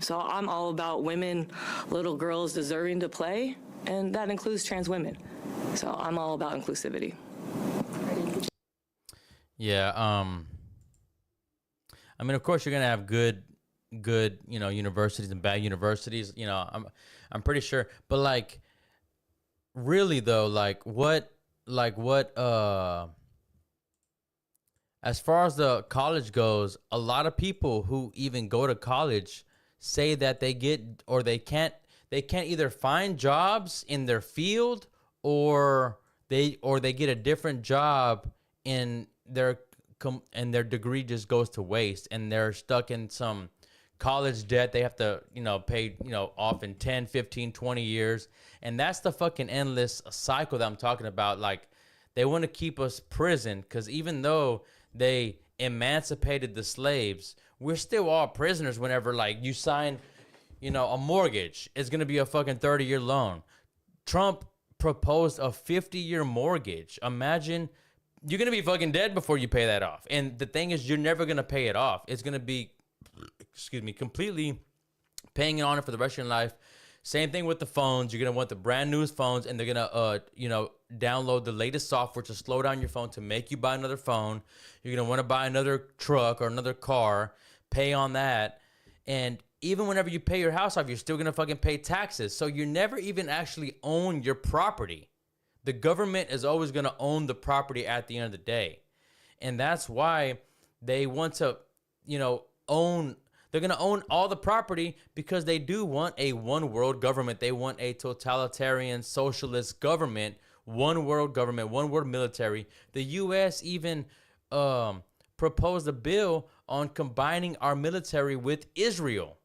So I'm all about women, little girls deserving to play, and that includes trans women. So I'm all about inclusivity. Yeah. I mean, of course, you're gonna have good, you know, universities and bad universities. You know, I'm pretty sure. But like, really though, what, as far as the college goes, a lot of people who even go to college say that they get or they can't either find jobs in their field or they get a different job and their degree just goes to waste and they're stuck in some college debt they have to, you know, pay, you know, off in 10, 15, 20 years. And that's the fucking endless cycle that I'm talking about. Like, they want to keep us prison because even though they emancipated the slaves, we're still all prisoners whenever, like, you sign, you know, a mortgage. It's going to be a fucking 30-year loan. Trump proposed a 50-year mortgage. Imagine, you're going to be fucking dead before you pay that off. And the thing is, you're never going to pay it off. It's going to be, completely paying on it for the rest of your life. Same thing with the phones. You're going to want the brand newest phones, and they're going to, you know, download the latest software to slow down your phone to make you buy another phone. You're going to want to buy another truck or another car, pay on that. And even whenever you pay your house off, you're still going to fucking pay taxes. So you never even actually own your property. The government is always going to own the property at the end of the day. And that's why they want to, you know, they're going to own all the property because they do want a one world government. They want a totalitarian socialist government, one world government, one world military. The U.S. even proposed a bill on combining our military with Israel.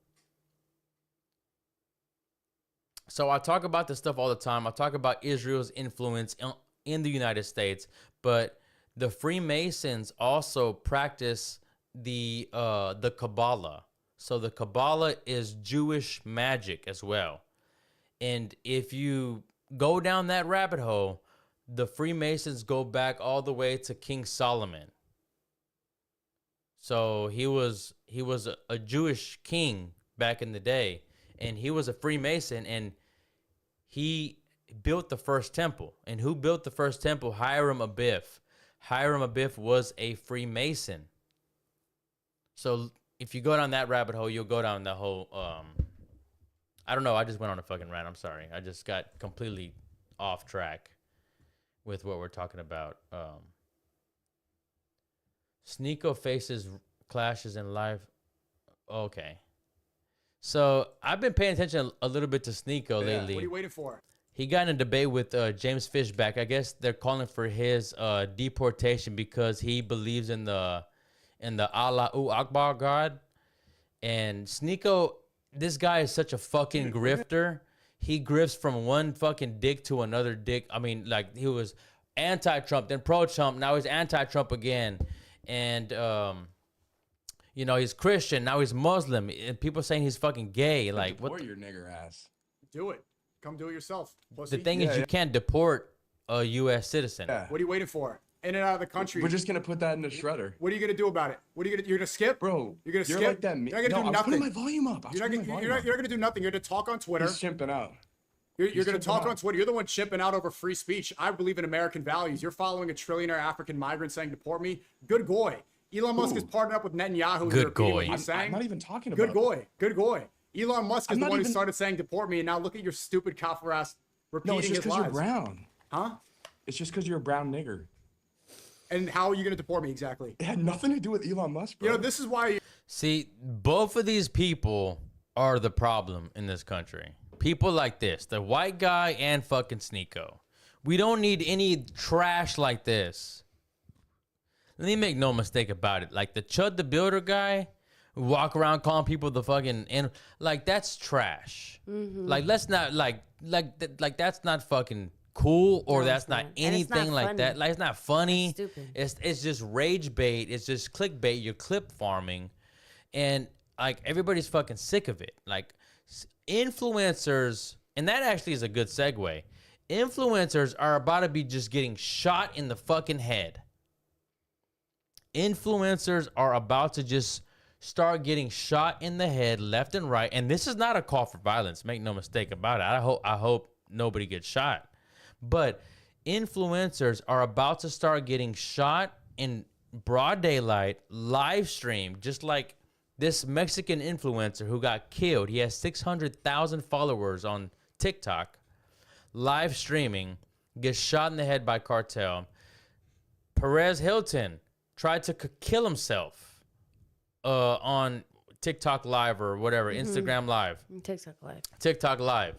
So I talk about this stuff all the time. I talk about Israel's influence in the United States, but the Freemasons also practice the Kabbalah. So the Kabbalah is Jewish magic as well. And if you go down that rabbit hole, the Freemasons go back all the way to King Solomon. So he was a Jewish king back in the day, and he was a Freemason, and he built the first temple. And who built the first temple? Hiram Abiff. Hiram Abiff was a Freemason. So if you go down that rabbit hole, you'll go down the whole, I don't know, I just went on a fucking rant. I'm sorry. I just got completely off track with what we're talking about. Sneeko faces clashes in live. Okay. So I've been paying attention a little bit to Sneeko lately. What are you waiting for? He got in a debate with James Fishback. I guess they're calling for his deportation because he believes in the Allahu Akbar God. And Sneeko, this guy is such a fucking grifter. He grifts from one fucking dick to another dick. I mean, like, he was anti-Trump, then pro-Trump, now he's anti-Trump again. And, you know, he's Christian, now he's Muslim. And people saying he's fucking gay. Like, what? Deport your nigger ass. Do it. Come do it yourself. Pussy. The thing is, you can't deport a U.S. citizen. Yeah. What are you waiting for? In and out of the country. We're just gonna put that in the shredder. What are you gonna do about it? What are you gonna? You're gonna skip, bro. You're gonna skip. Like that. You're not gonna do I'm nothing. putting my volume up. You're not gonna do nothing. You're gonna talk on Twitter. He's chimping out. You're gonna talk on Twitter. You're the one chipping out over free speech. I believe in American values. You're following a trillionaire African migrant saying deport me. Good goy. Elon Musk is partnered up with Netanyahu. Good goy. I'm not even talking Good about. goy. Good goy. Elon Musk is the one who even... started saying deport me, and now look at your stupid kafir ass repeating no, it's just his lies. You're brown. Huh? It's just because you're a brown nigger. And how are you gonna deport me exactly? It had nothing to do with Elon Musk, bro. You know, this is why. See, both of these people are the problem in this country. People like this, the white guy and fucking Sneeko. We don't need any trash like this. Let me make no mistake about it. Like the Chud the Builder guy, who walk around calling people the fucking like that's trash. Like let's not like that's not fucking cool, or that's not anything like that. Like it's not funny. That's stupid. It's just rage bait. It's just clickbait. You're clip farming, and like everybody's fucking sick of it. Like influencers, and that actually is a good segue. Influencers are about to be just getting shot in the fucking head. Influencers are about to just start getting shot in the head left and right. And this is not a call for violence. Make no mistake about it. I hope nobody gets shot. But influencers are about to start getting shot in broad daylight, live stream, just like this Mexican influencer who got killed. He has 600,000 followers on TikTok, live streaming, gets shot in the head by cartel. Perez Hilton tried to kill himself on TikTok Live or whatever, Instagram Live. TikTok Live.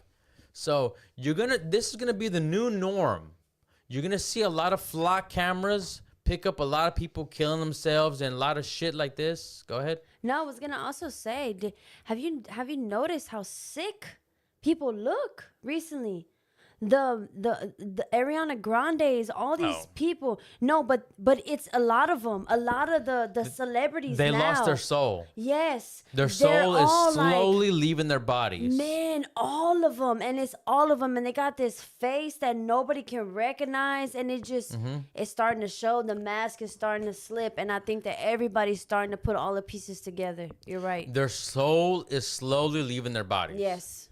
So this is gonna be the new norm. You're gonna see a lot of flock cameras pick up a lot of people killing themselves and a lot of shit like this. Go ahead. No, I was gonna also say, have you noticed how sick people look recently? The Ariana Grande's, all these people. No, but it's a lot of them. A lot of the celebrities. They now lost their soul. Yes, their soul is slowly leaving their bodies. Man, all of them, and it's all of them, and they got this face that nobody can recognize, and it just it's starting to show. The mask is starting to slip, and I think that everybody's starting to put all the pieces together. You're right. Their soul is slowly leaving their bodies. Yes.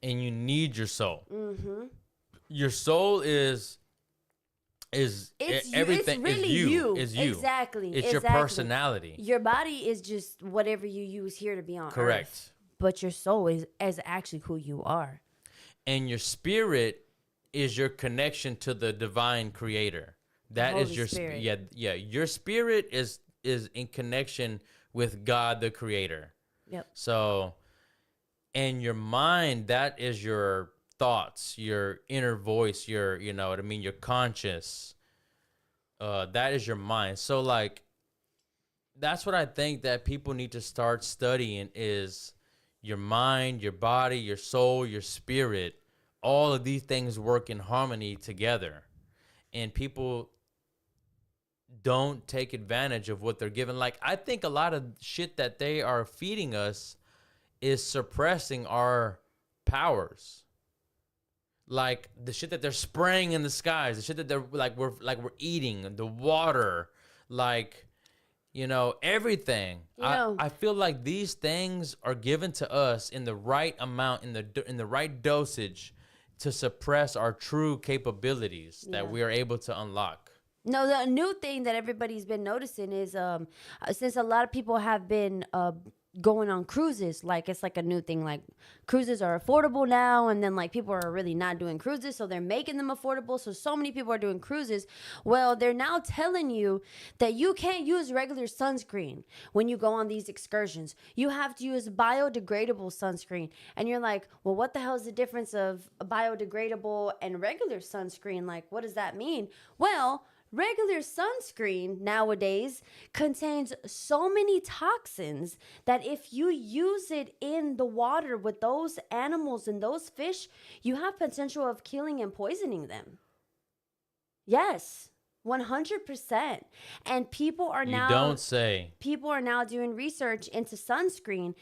And you need your soul. Your soul is everything. It's really is you. you. Is you. Exactly. It's your personality. Your body is just whatever you use here to be on Correct. Earth. But your soul is actually who you are. And your spirit is your connection to the divine creator. That is your spirit. Yeah. Your spirit is in connection with God the creator. Yep. So, and your mind, that is your thoughts, your inner voice, your, you know what I mean, your conscious. That is your mind. So like, that's what I think that people need to start studying is your mind, your body, your soul, your spirit. All of these things work in harmony together. And people don't take advantage of what they're given. Like, I think a lot of shit that they are feeding us is suppressing our powers. Like the shit that they're spraying in the skies, the shit that they're we're eating, the water, like, you know, everything. I feel like these things are given to us in the right amount, in the right dosage to suppress our true capabilities that we are able to unlock. No, the new thing that everybody's been noticing is since a lot of people have been going on cruises, like it's like a new thing, like cruises are affordable now, and then like people are really not doing cruises, so they're making them affordable, so many people are doing cruises. Well, they're now telling you that you can't use regular sunscreen when you go on these excursions. You have to use biodegradable sunscreen, and you're like, well, what the hell is the difference of biodegradable and regular sunscreen? Like, what does that mean? Well, regular sunscreen nowadays contains so many toxins that if you use it in the water with those animals and those fish, you have potential of killing and poisoning them. Yes, 100%. And people are You now don't say. People are now doing research into sunscreen.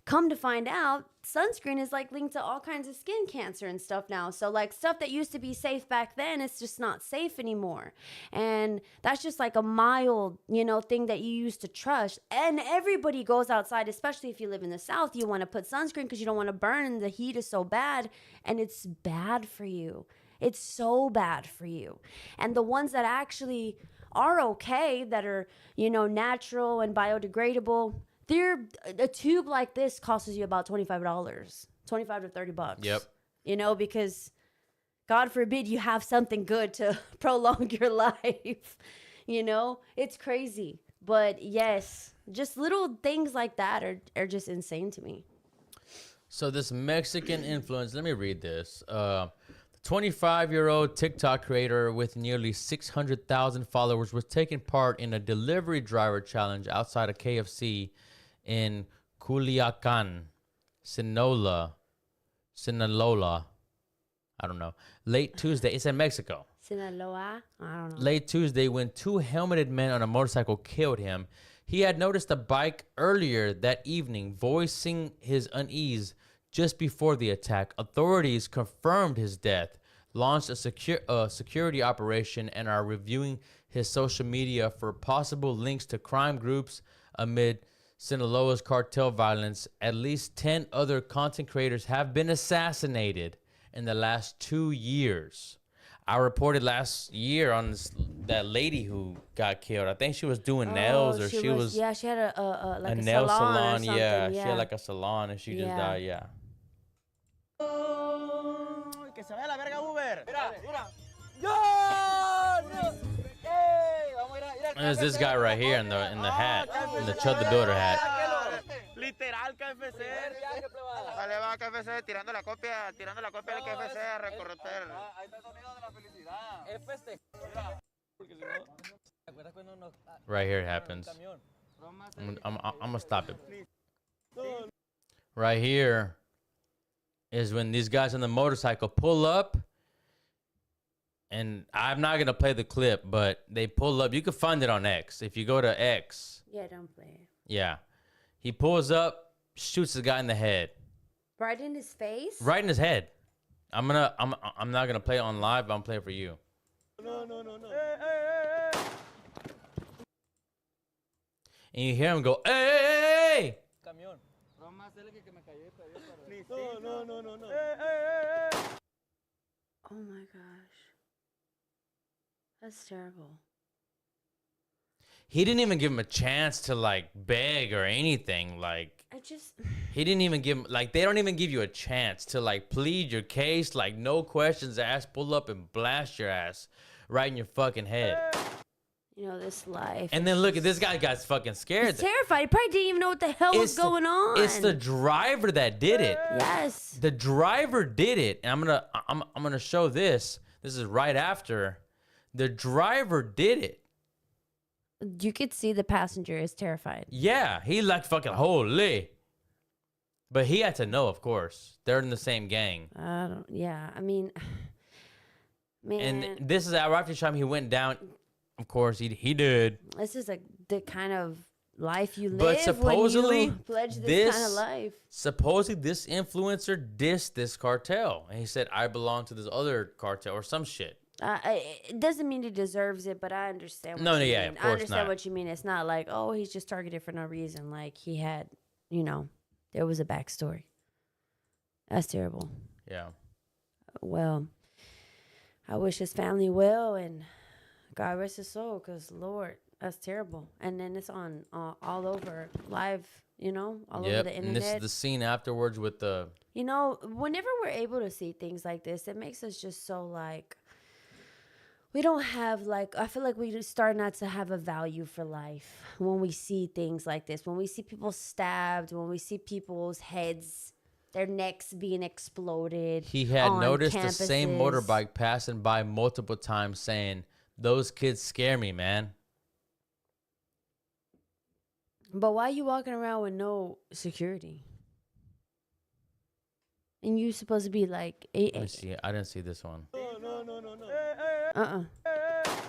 Come to find out, sunscreen is like linked to all kinds of skin cancer and stuff now. So like stuff that used to be safe back then, it's just not safe anymore. And that's just like a mild, thing that you used to trust. And everybody goes outside, especially if you live in the South, you want to put sunscreen because you don't want to burn and the heat is so bad. And it's bad for you. It's so bad for you. And the ones that actually are okay, that are, natural and biodegradable, a tube like this costs you about $25, $25 to $30. Yep. Because God forbid you have something good to prolong your life. It's crazy. But yes, just little things like that are just insane to me. So this Mexican influence, let me read this. 25-year-old TikTok creator with nearly 600,000 followers was taking part in a delivery driver challenge outside a KFC in Culiacan, Sinaloa. I don't know. Late Tuesday. It's in Mexico. Sinaloa? I don't know. Late Tuesday, when two helmeted men on a motorcycle killed him, he had noticed a bike earlier that evening, voicing his unease just before the attack. Authorities confirmed his death, launched a security operation, and are reviewing his social media for possible links to crime groups amid Sinaloa's cartel violence. At least 10 other content creators have been assassinated in the last 2 years. I reported last year on that lady who got killed. I think she was doing nails, or she was yeah, she had a nail salon. Or Yeah, yeah, she had like a salon, and she just died. Yeah. Que se vaya la verga Uber. Mira. And there's this guy right here in the hat, in the Chud the Builder hat. Literal KFC. Vale, va KFC tirando la copia del KFC a recorrer. Ahí está el sonido de la felicidad. Es festejar. Porque si no, ¿te acuerdas cuando nos Right here it happens. I'm gonna stop it. Right here is when these guys on the motorcycle pull up, and I'm not gonna play the clip, but they pull up. You can find it on X if you go to X. Yeah, don't play it. Yeah, he pulls up, shoots the guy in the head. Right in his face? Right in his head. I'm not gonna play it on live, but I'm playing for you. No. And you hear him go, hey! Camión. No. Oh my gosh. That's terrible. He didn't even give him a chance to like beg or anything. Like, he didn't even give him, like, they don't even give you a chance to like plead your case. Like, no questions asked, pull up and blast your ass right in your fucking head. This life. And then look at this guy got fucking scared. He's terrified. He probably didn't even know what the hell was going on. It's the driver that did it. Yes. The driver did it. And I'm gonna show this. This is right after. The driver did it. You could see the passenger is terrified. Yeah, he like fucking holy. But he had to know, of course. They're in the same gang. Yeah, I mean, man. And this is right after time he went down. Of course, he did. This is the kind of life you live. But supposedly, when you pledge this kind of life. Supposedly, this influencer dissed this cartel, and he said, "I belong to this other cartel" or some shit. It doesn't mean he deserves it, but I understand. What you mean. Of course I understand not. what you mean. It's not like, oh, he's just targeted for no reason. Like he had, there was a backstory. That's terrible. Yeah. Well, I wish his family well, and God rest his soul, because Lord, that's terrible. And then it's on all over live, all over the internet. And this is the scene afterwards with the. Whenever we're able to see things like this, it makes us just so like. We don't have I feel like we start not to have a value for life when we see things like this. When we see people stabbed, when we see people's heads, their necks being exploded. He had on noticed campuses. the same motorbike passing by multiple times, saying, Those kids scare me, man. But why are you walking around with no security? And you supposed to be like, Let me see. I didn't see this one.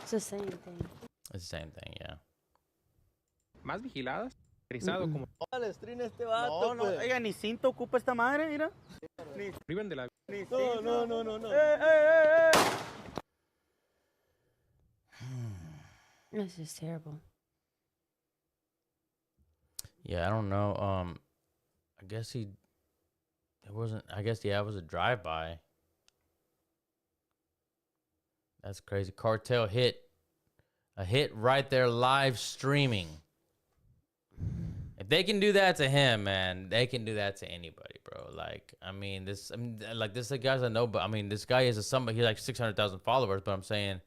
It's the same thing. It's the same thing, yeah. Más vigiladas. Como... No, no, oiga, ni cinto ocupa esta madre, mira. Ni priven de la... Ni cinto. No. That's just terrible. Yeah, I don't know. I guess it wasn't. I guess it was a drive-by. That's crazy. Cartel hit. A hit right there, live streaming. If they can do that to him, man, they can do that to anybody, bro. Like, this is the guys I know, but this guy is somebody. He's like 600,000 followers, but I'm saying,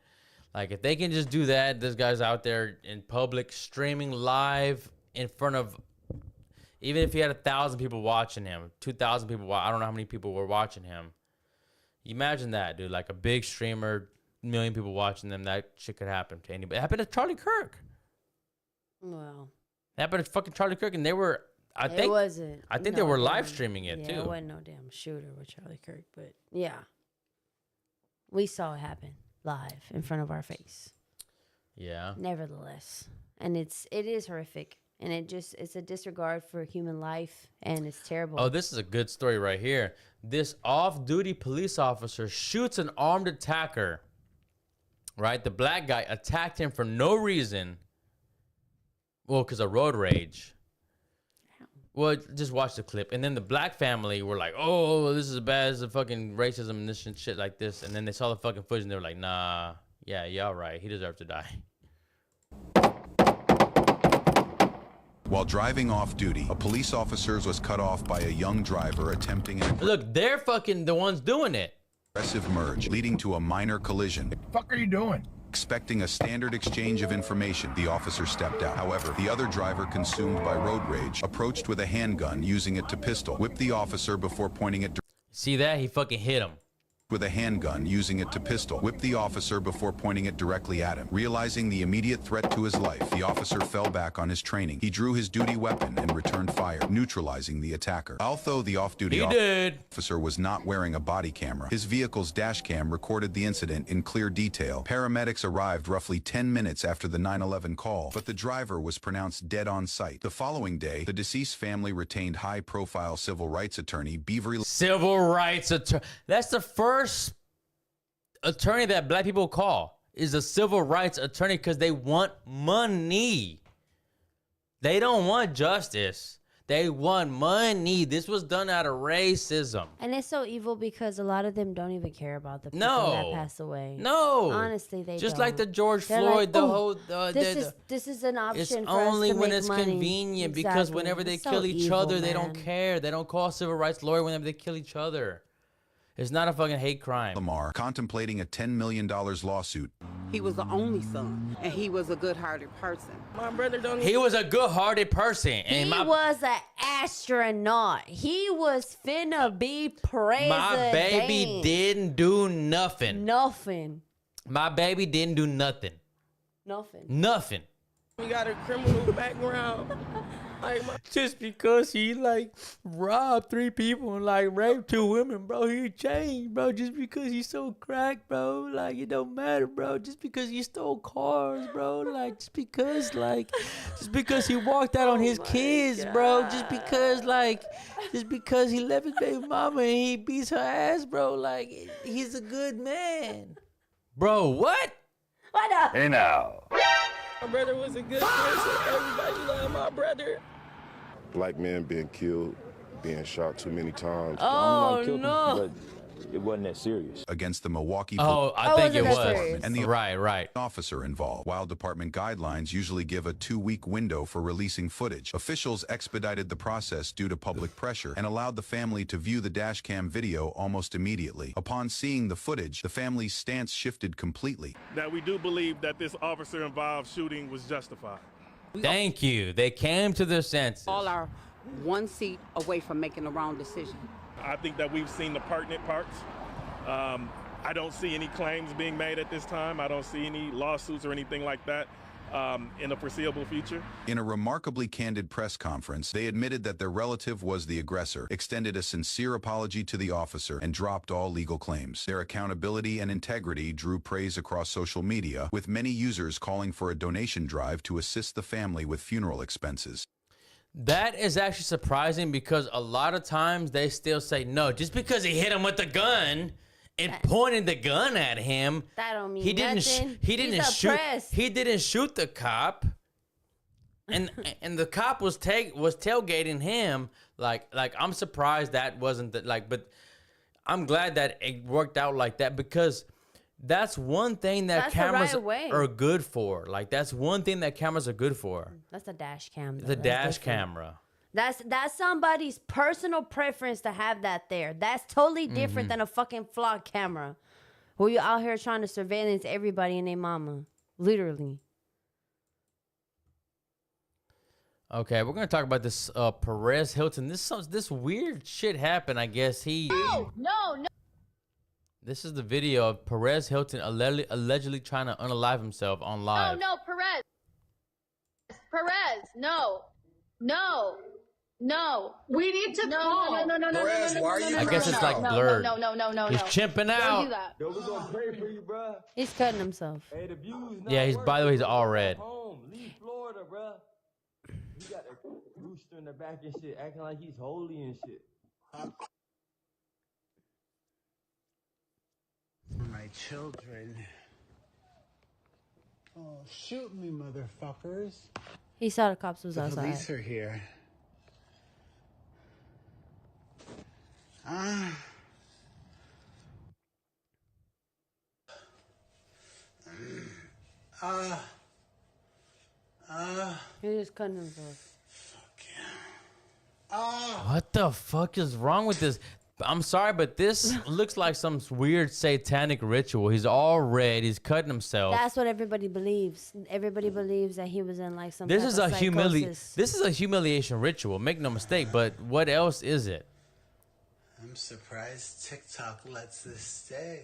like, if they can just do that, this guy's out there in public streaming live in front of, even if he had 1,000 people watching him, 2,000 people, I don't know how many people were watching him. Imagine that, dude. Like a big streamer, million people watching them. That shit could happen to anybody. It happened to Charlie Kirk. Well, it happened to fucking Charlie Kirk, and they were, I think they were live streaming it too. It wasn't no damn shooter with Charlie Kirk, but yeah, we saw it happen live in front of our face. Yeah. Nevertheless, and it is horrific, and it's a disregard for human life, and it's terrible. Oh, this is a good story right here. This off-duty police officer shoots an armed attacker. Right, the black guy attacked him for no reason. Well, because of road rage. Well, just watch the clip. And then the black family were like, oh, this is bad. This is fucking racism and this and shit like this. And then they saw the fucking footage and they were like, nah, yeah, y'all right. He deserves to die. While driving off duty, a police officer was cut off by a young driver attempting an Look, they're fucking the ones doing it. aggressive merge, leading to a minor collision. What the fuck are you doing? Expecting a standard exchange of information, the officer stepped out. However, the other driver, consumed by road rage, approached with a handgun, using it to pistol whip the officer before pointing it. See that? He fucking hit him. With a handgun, using it to pistol whip the officer before pointing it directly at him. Realizing the immediate threat to his life, the officer fell back on his training. He drew his duty weapon and returned fire, neutralizing the attacker. Although the off-duty officer was not wearing a body camera, his vehicle's dash cam recorded the incident in clear detail. Paramedics arrived roughly 10 minutes after the 911 call, but the driver was pronounced dead on site. The following day, the deceased family retained high-profile civil rights attorney Beavery. Civil rights attorney. That's the first attorney that black people call, is a civil rights attorney, because they want money. They don't want justice. They want money. This was done out of racism. And it's so evil because a lot of them don't even care about the people that passed away. No. Honestly, they just don't. like the George They're Floyd, like, this is an option it's for us only to when make it's money. convenient, because Exactly. whenever they It's so kill each evil, other, they don't man. care. They don't call a civil rights lawyer whenever they kill each other. It's not a fucking hate crime. Lamar contemplating a $10 million lawsuit. He was the only son, and he was a good-hearted person. My brother don't. He was a good-hearted person. And He was an astronaut. He was finna be president. my baby didn't do nothing. Nothing. My baby didn't do nothing. Nothing. Nothing. He got a criminal background. Just because he robbed 3 people and raped 2 women, bro, he changed, bro. Just because he's so cracked, bro, it don't matter, bro. Just because he stole cars, bro, just because he walked out on his kids, bro. Just because he left his baby mama and he beats her ass, bro. He's a good man, bro. What? What up? Hey now. My brother was a good person. Everybody loved my brother. Black men being killed, being shot too many times. Oh, no. It wasn't that serious. Against the Milwaukee I think it was. And the right officer involved. While department guidelines usually give a 2-week window for releasing footage, officials expedited the process due to public pressure and allowed the family to view the dashcam video almost immediately. Upon seeing the footage, the family's stance shifted completely. That we do believe that this officer-involved shooting was justified. Thank you. They came to their senses. All are one seat away from making the wrong decision. I think that we've seen the pertinent parts. I don't see any claims being made at this time. I don't see any lawsuits or anything like that in the foreseeable future. In a remarkably candid press conference, they admitted that their relative was the aggressor, extended a sincere apology to the officer, and dropped all legal claims. Their accountability and integrity drew praise across social media, with many users calling for a donation drive to assist the family with funeral expenses. That is actually surprising because a lot of times they still say, no, just because he hit him with the gun and pointed the gun at him, that don't mean he didn't nothing. he didn't He's shoot oppressed. he didn't shoot the cop. And the cop was tailgating him. Like I'm surprised that wasn't but I'm glad that it worked out like that, because that's one thing that That's the cameras right way. are good for. Like that's one thing that cameras are good for. That's a dash cam. though. The That's dash different. camera. That's somebody's personal preference to have that there. That's totally different Mhm. than a fucking vlog camera, where you out here trying to surveillance everybody and their mama, literally. Okay, we're gonna talk about this Perez Hilton. This weird shit happened. I guess No. This is the video of Perez Hilton allegedly trying to unalive himself on live. No, Perez. No. We need to call. No. Perez, why are you I guess it's like blurred. No. He's chimping Don't out. do that. Yo, we gonna pray for you, bro. He's cutting himself. Hey, the views. Yeah, he's by the way he's all red. Home, leave Florida, bro. He got a rooster in the back and shit, acting like he's holy and shit. My children. Oh, shoot me, motherfuckers. He saw the cops was The outside. police are here. He just cutting himself. What the fuck is wrong with this? I'm sorry, but this looks like some weird satanic ritual. He's all red. He's cutting himself. That's what everybody believes. Everybody believes that he was in like some. This type is of a psychosis. This is a humiliation ritual. Make no mistake. But what else is it? I'm surprised TikTok lets this stay.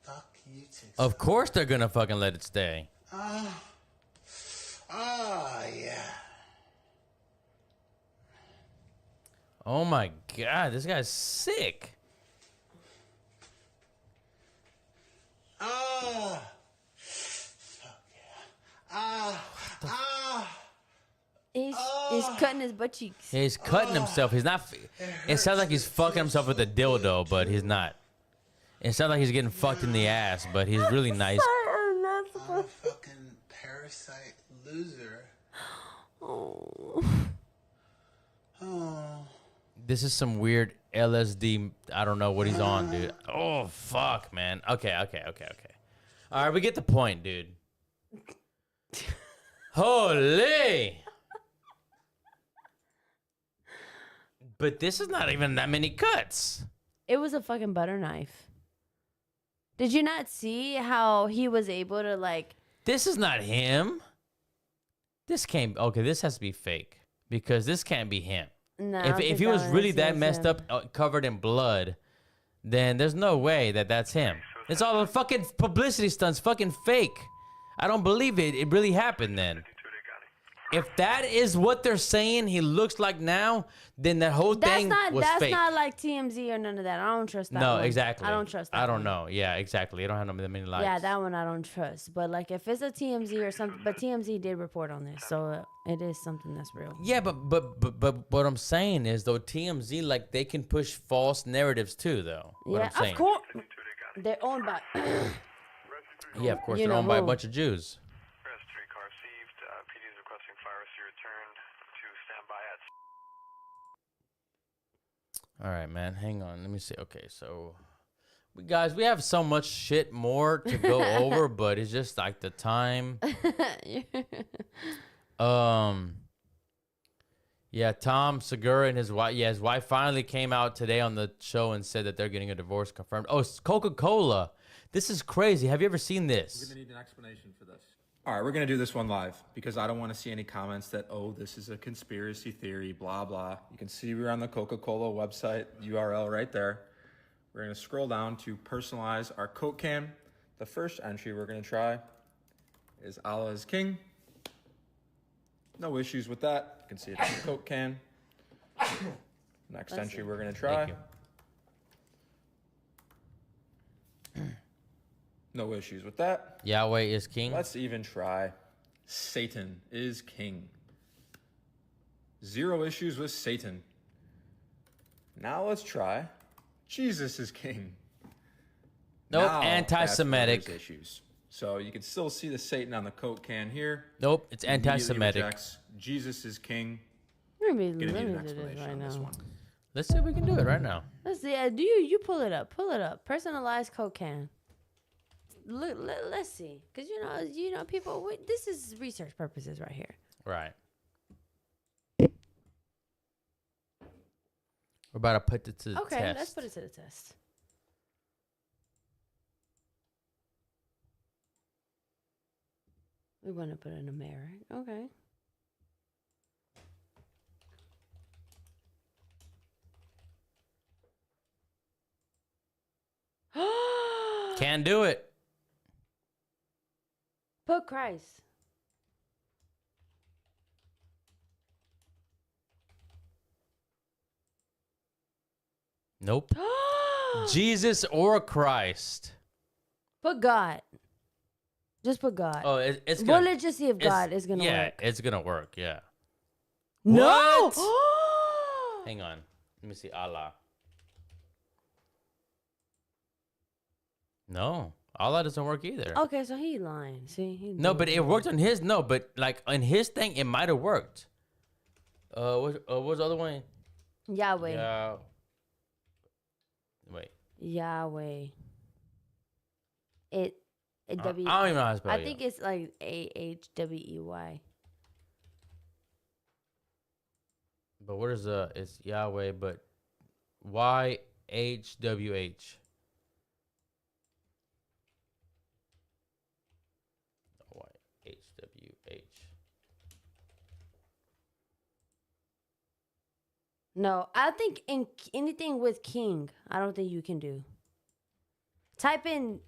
Fuck you, TikTok. Of course they're gonna fucking let it stay. Yeah. Oh my god, this guy's sick. He's cutting his butt cheeks. He's cutting himself. He's not. It sounds like he's fucking himself with a dildo, but he's not. It sounds like he's getting fucked in the ass, but he's really nice. I'm a fucking parasite loser. This is some weird LSD. I don't know what he's on, dude. Oh fuck, man. Okay. All right, we get the point, dude. Holy. But this is not even that many cuts. It was a fucking butter knife. Did you not see how he was able to like? This is not him. This can't. Okay, this has to be fake because this can't be him. No, If he was really that messed up, covered in blood, then there's no way that that's him. It's all the fucking publicity stunts, fucking fake. I don't believe it. It really happened then. If that is what they're saying he looks like now, then that whole thing was That's fake. not like TMZ or none of that. I don't trust that. No, one. exactly. I don't trust that. I don't one. know. Yeah, exactly. I don't have that many likes. Yeah, that one I don't trust. But like if it's a TMZ or something, but TMZ did report on this, so it is something that's real. Yeah, but what I'm saying is though TMZ like they can push false narratives too though. What Yeah, I'm saying. of course. They're owned by. Yeah, of course You they're know owned by a who. bunch of Jews. All right, man. Hang on. Let me see. Okay, so we have so much shit more to go over, but it's just like the time. Yeah, Tom Segura and his wife. Yeah, his wife finally came out today on the show and said that they're getting a divorce confirmed. Oh, it's Coca-Cola. This is crazy. Have you ever seen this? We're going to need an explanation for this. All right, we're going to do this one live because I don't want to see any comments that, oh, this is a conspiracy theory, blah, blah. You can see we're on the Coca-Cola website, URL right there. We're going to scroll down to personalize our Coke can. The first entry we're going to try is Allah is King. No issues with that. You can see it's a Coke can. Next entry we're going to try. No issues with that. Yahweh is king. Let's even try Satan is king. Zero issues with Satan. Now let's try Jesus is king. Nope, Now, anti-Semitic. that's where there's issues. So you can still see the Satan on the Coke can here. Nope, it's Immediately anti-Semitic. rejects Jesus is king. Let me Gonna do need an this explanation right on this now. one. Let's see if we can do it right now. Let's see. Do you pull it up? Pull it up. Personalized Coke can. Look, let's see, because you know, people. This is research purposes right here. Right. We're about to put it to the Okay, test. let's put it to the test. We want to put it in a mirror. Okay. Can't do it. Put Christ. Nope. Jesus or Christ. Put God. Just put God. Oh, it's Well, gonna. let's just see if God is gonna yeah, work. it's gonna work. Yeah. No. What? Hang on. Let me see. Allah. No, Allah doesn't work either. Okay, so he lying. See, he No, but it worked on his. No, but like on his thing, it might have worked. What's the other one? Yahweh. Yeah. Wait. Yahweh. It I W. don't even know how to spell I it. think it's like AHWEY. But what is it's Yahweh, but YHWH. YHWH. No, I think in anything with king, I don't think you can do. Type in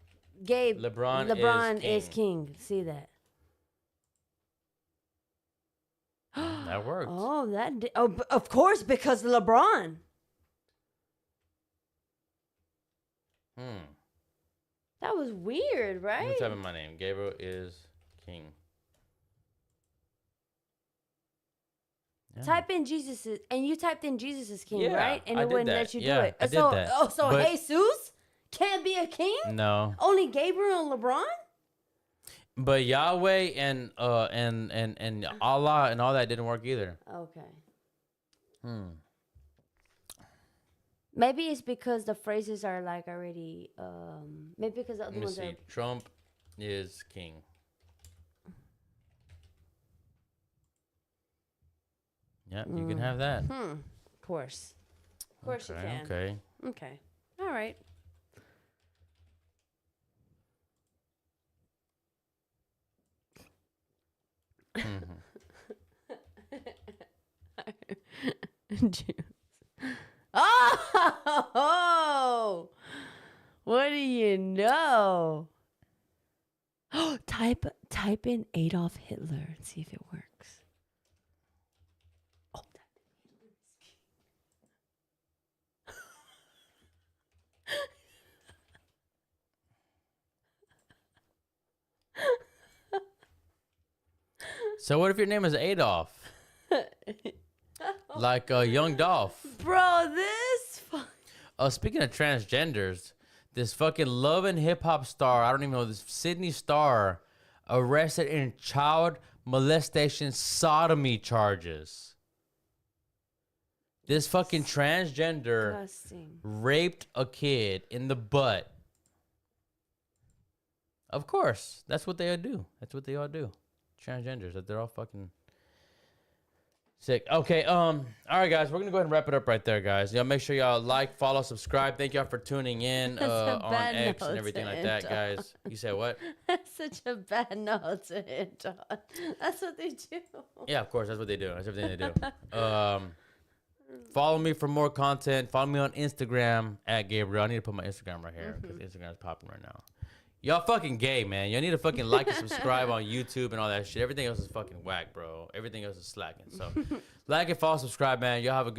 Gabe. LeBron is king. See that? That worked. Oh, of course, because LeBron. That was weird, Let me right? type in my name. Gabriel is king. Yeah. Type in Jesus and you typed in Jesus is king, Yeah, right? And I it did wouldn't that. let you Yeah, do it. I did so, that. so But- Jesus can't be a king? No. Only Gabriel and LeBron? But Yahweh and Allah and all that didn't work either. Okay. Maybe it's because the phrases are like already maybe because the other Let me ones see. are Trump is king. Yeah, you can have that. Of course. Of course you can. Okay. Okay. All right. Juice. Oh! What do you know? type in Adolf Hitler and see if it works. So what if your name is Adolf? Like young Dolph. Bro, this Speaking of transgenders, this fucking Love and Hip Hop star, I don't even know, this Sydney star, arrested in child molestation sodomy charges. This fucking transgender disgusting. raped a kid in the butt. Of course, that's what they all do. That's what they all do. Transgenders, that they're all fucking sick. Okay, all right, guys, we're gonna go ahead and wrap it up right there, guys. Y'all make sure y'all like, follow, subscribe. Thank y'all for tuning in on X and everything like that, guys. You said what? That's such a bad note to hit on. That's what they do. Yeah, of course, that's what they do. That's everything they do. Follow me for more content. Follow me on Instagram at Gabriel. I need to put my Instagram right here because Instagram is popping right now. Y'all fucking gay, man. Y'all need to fucking like and subscribe on YouTube and all that shit. Everything else is fucking whack, bro. Everything else is slacking. So like and follow, subscribe, man. Y'all have a good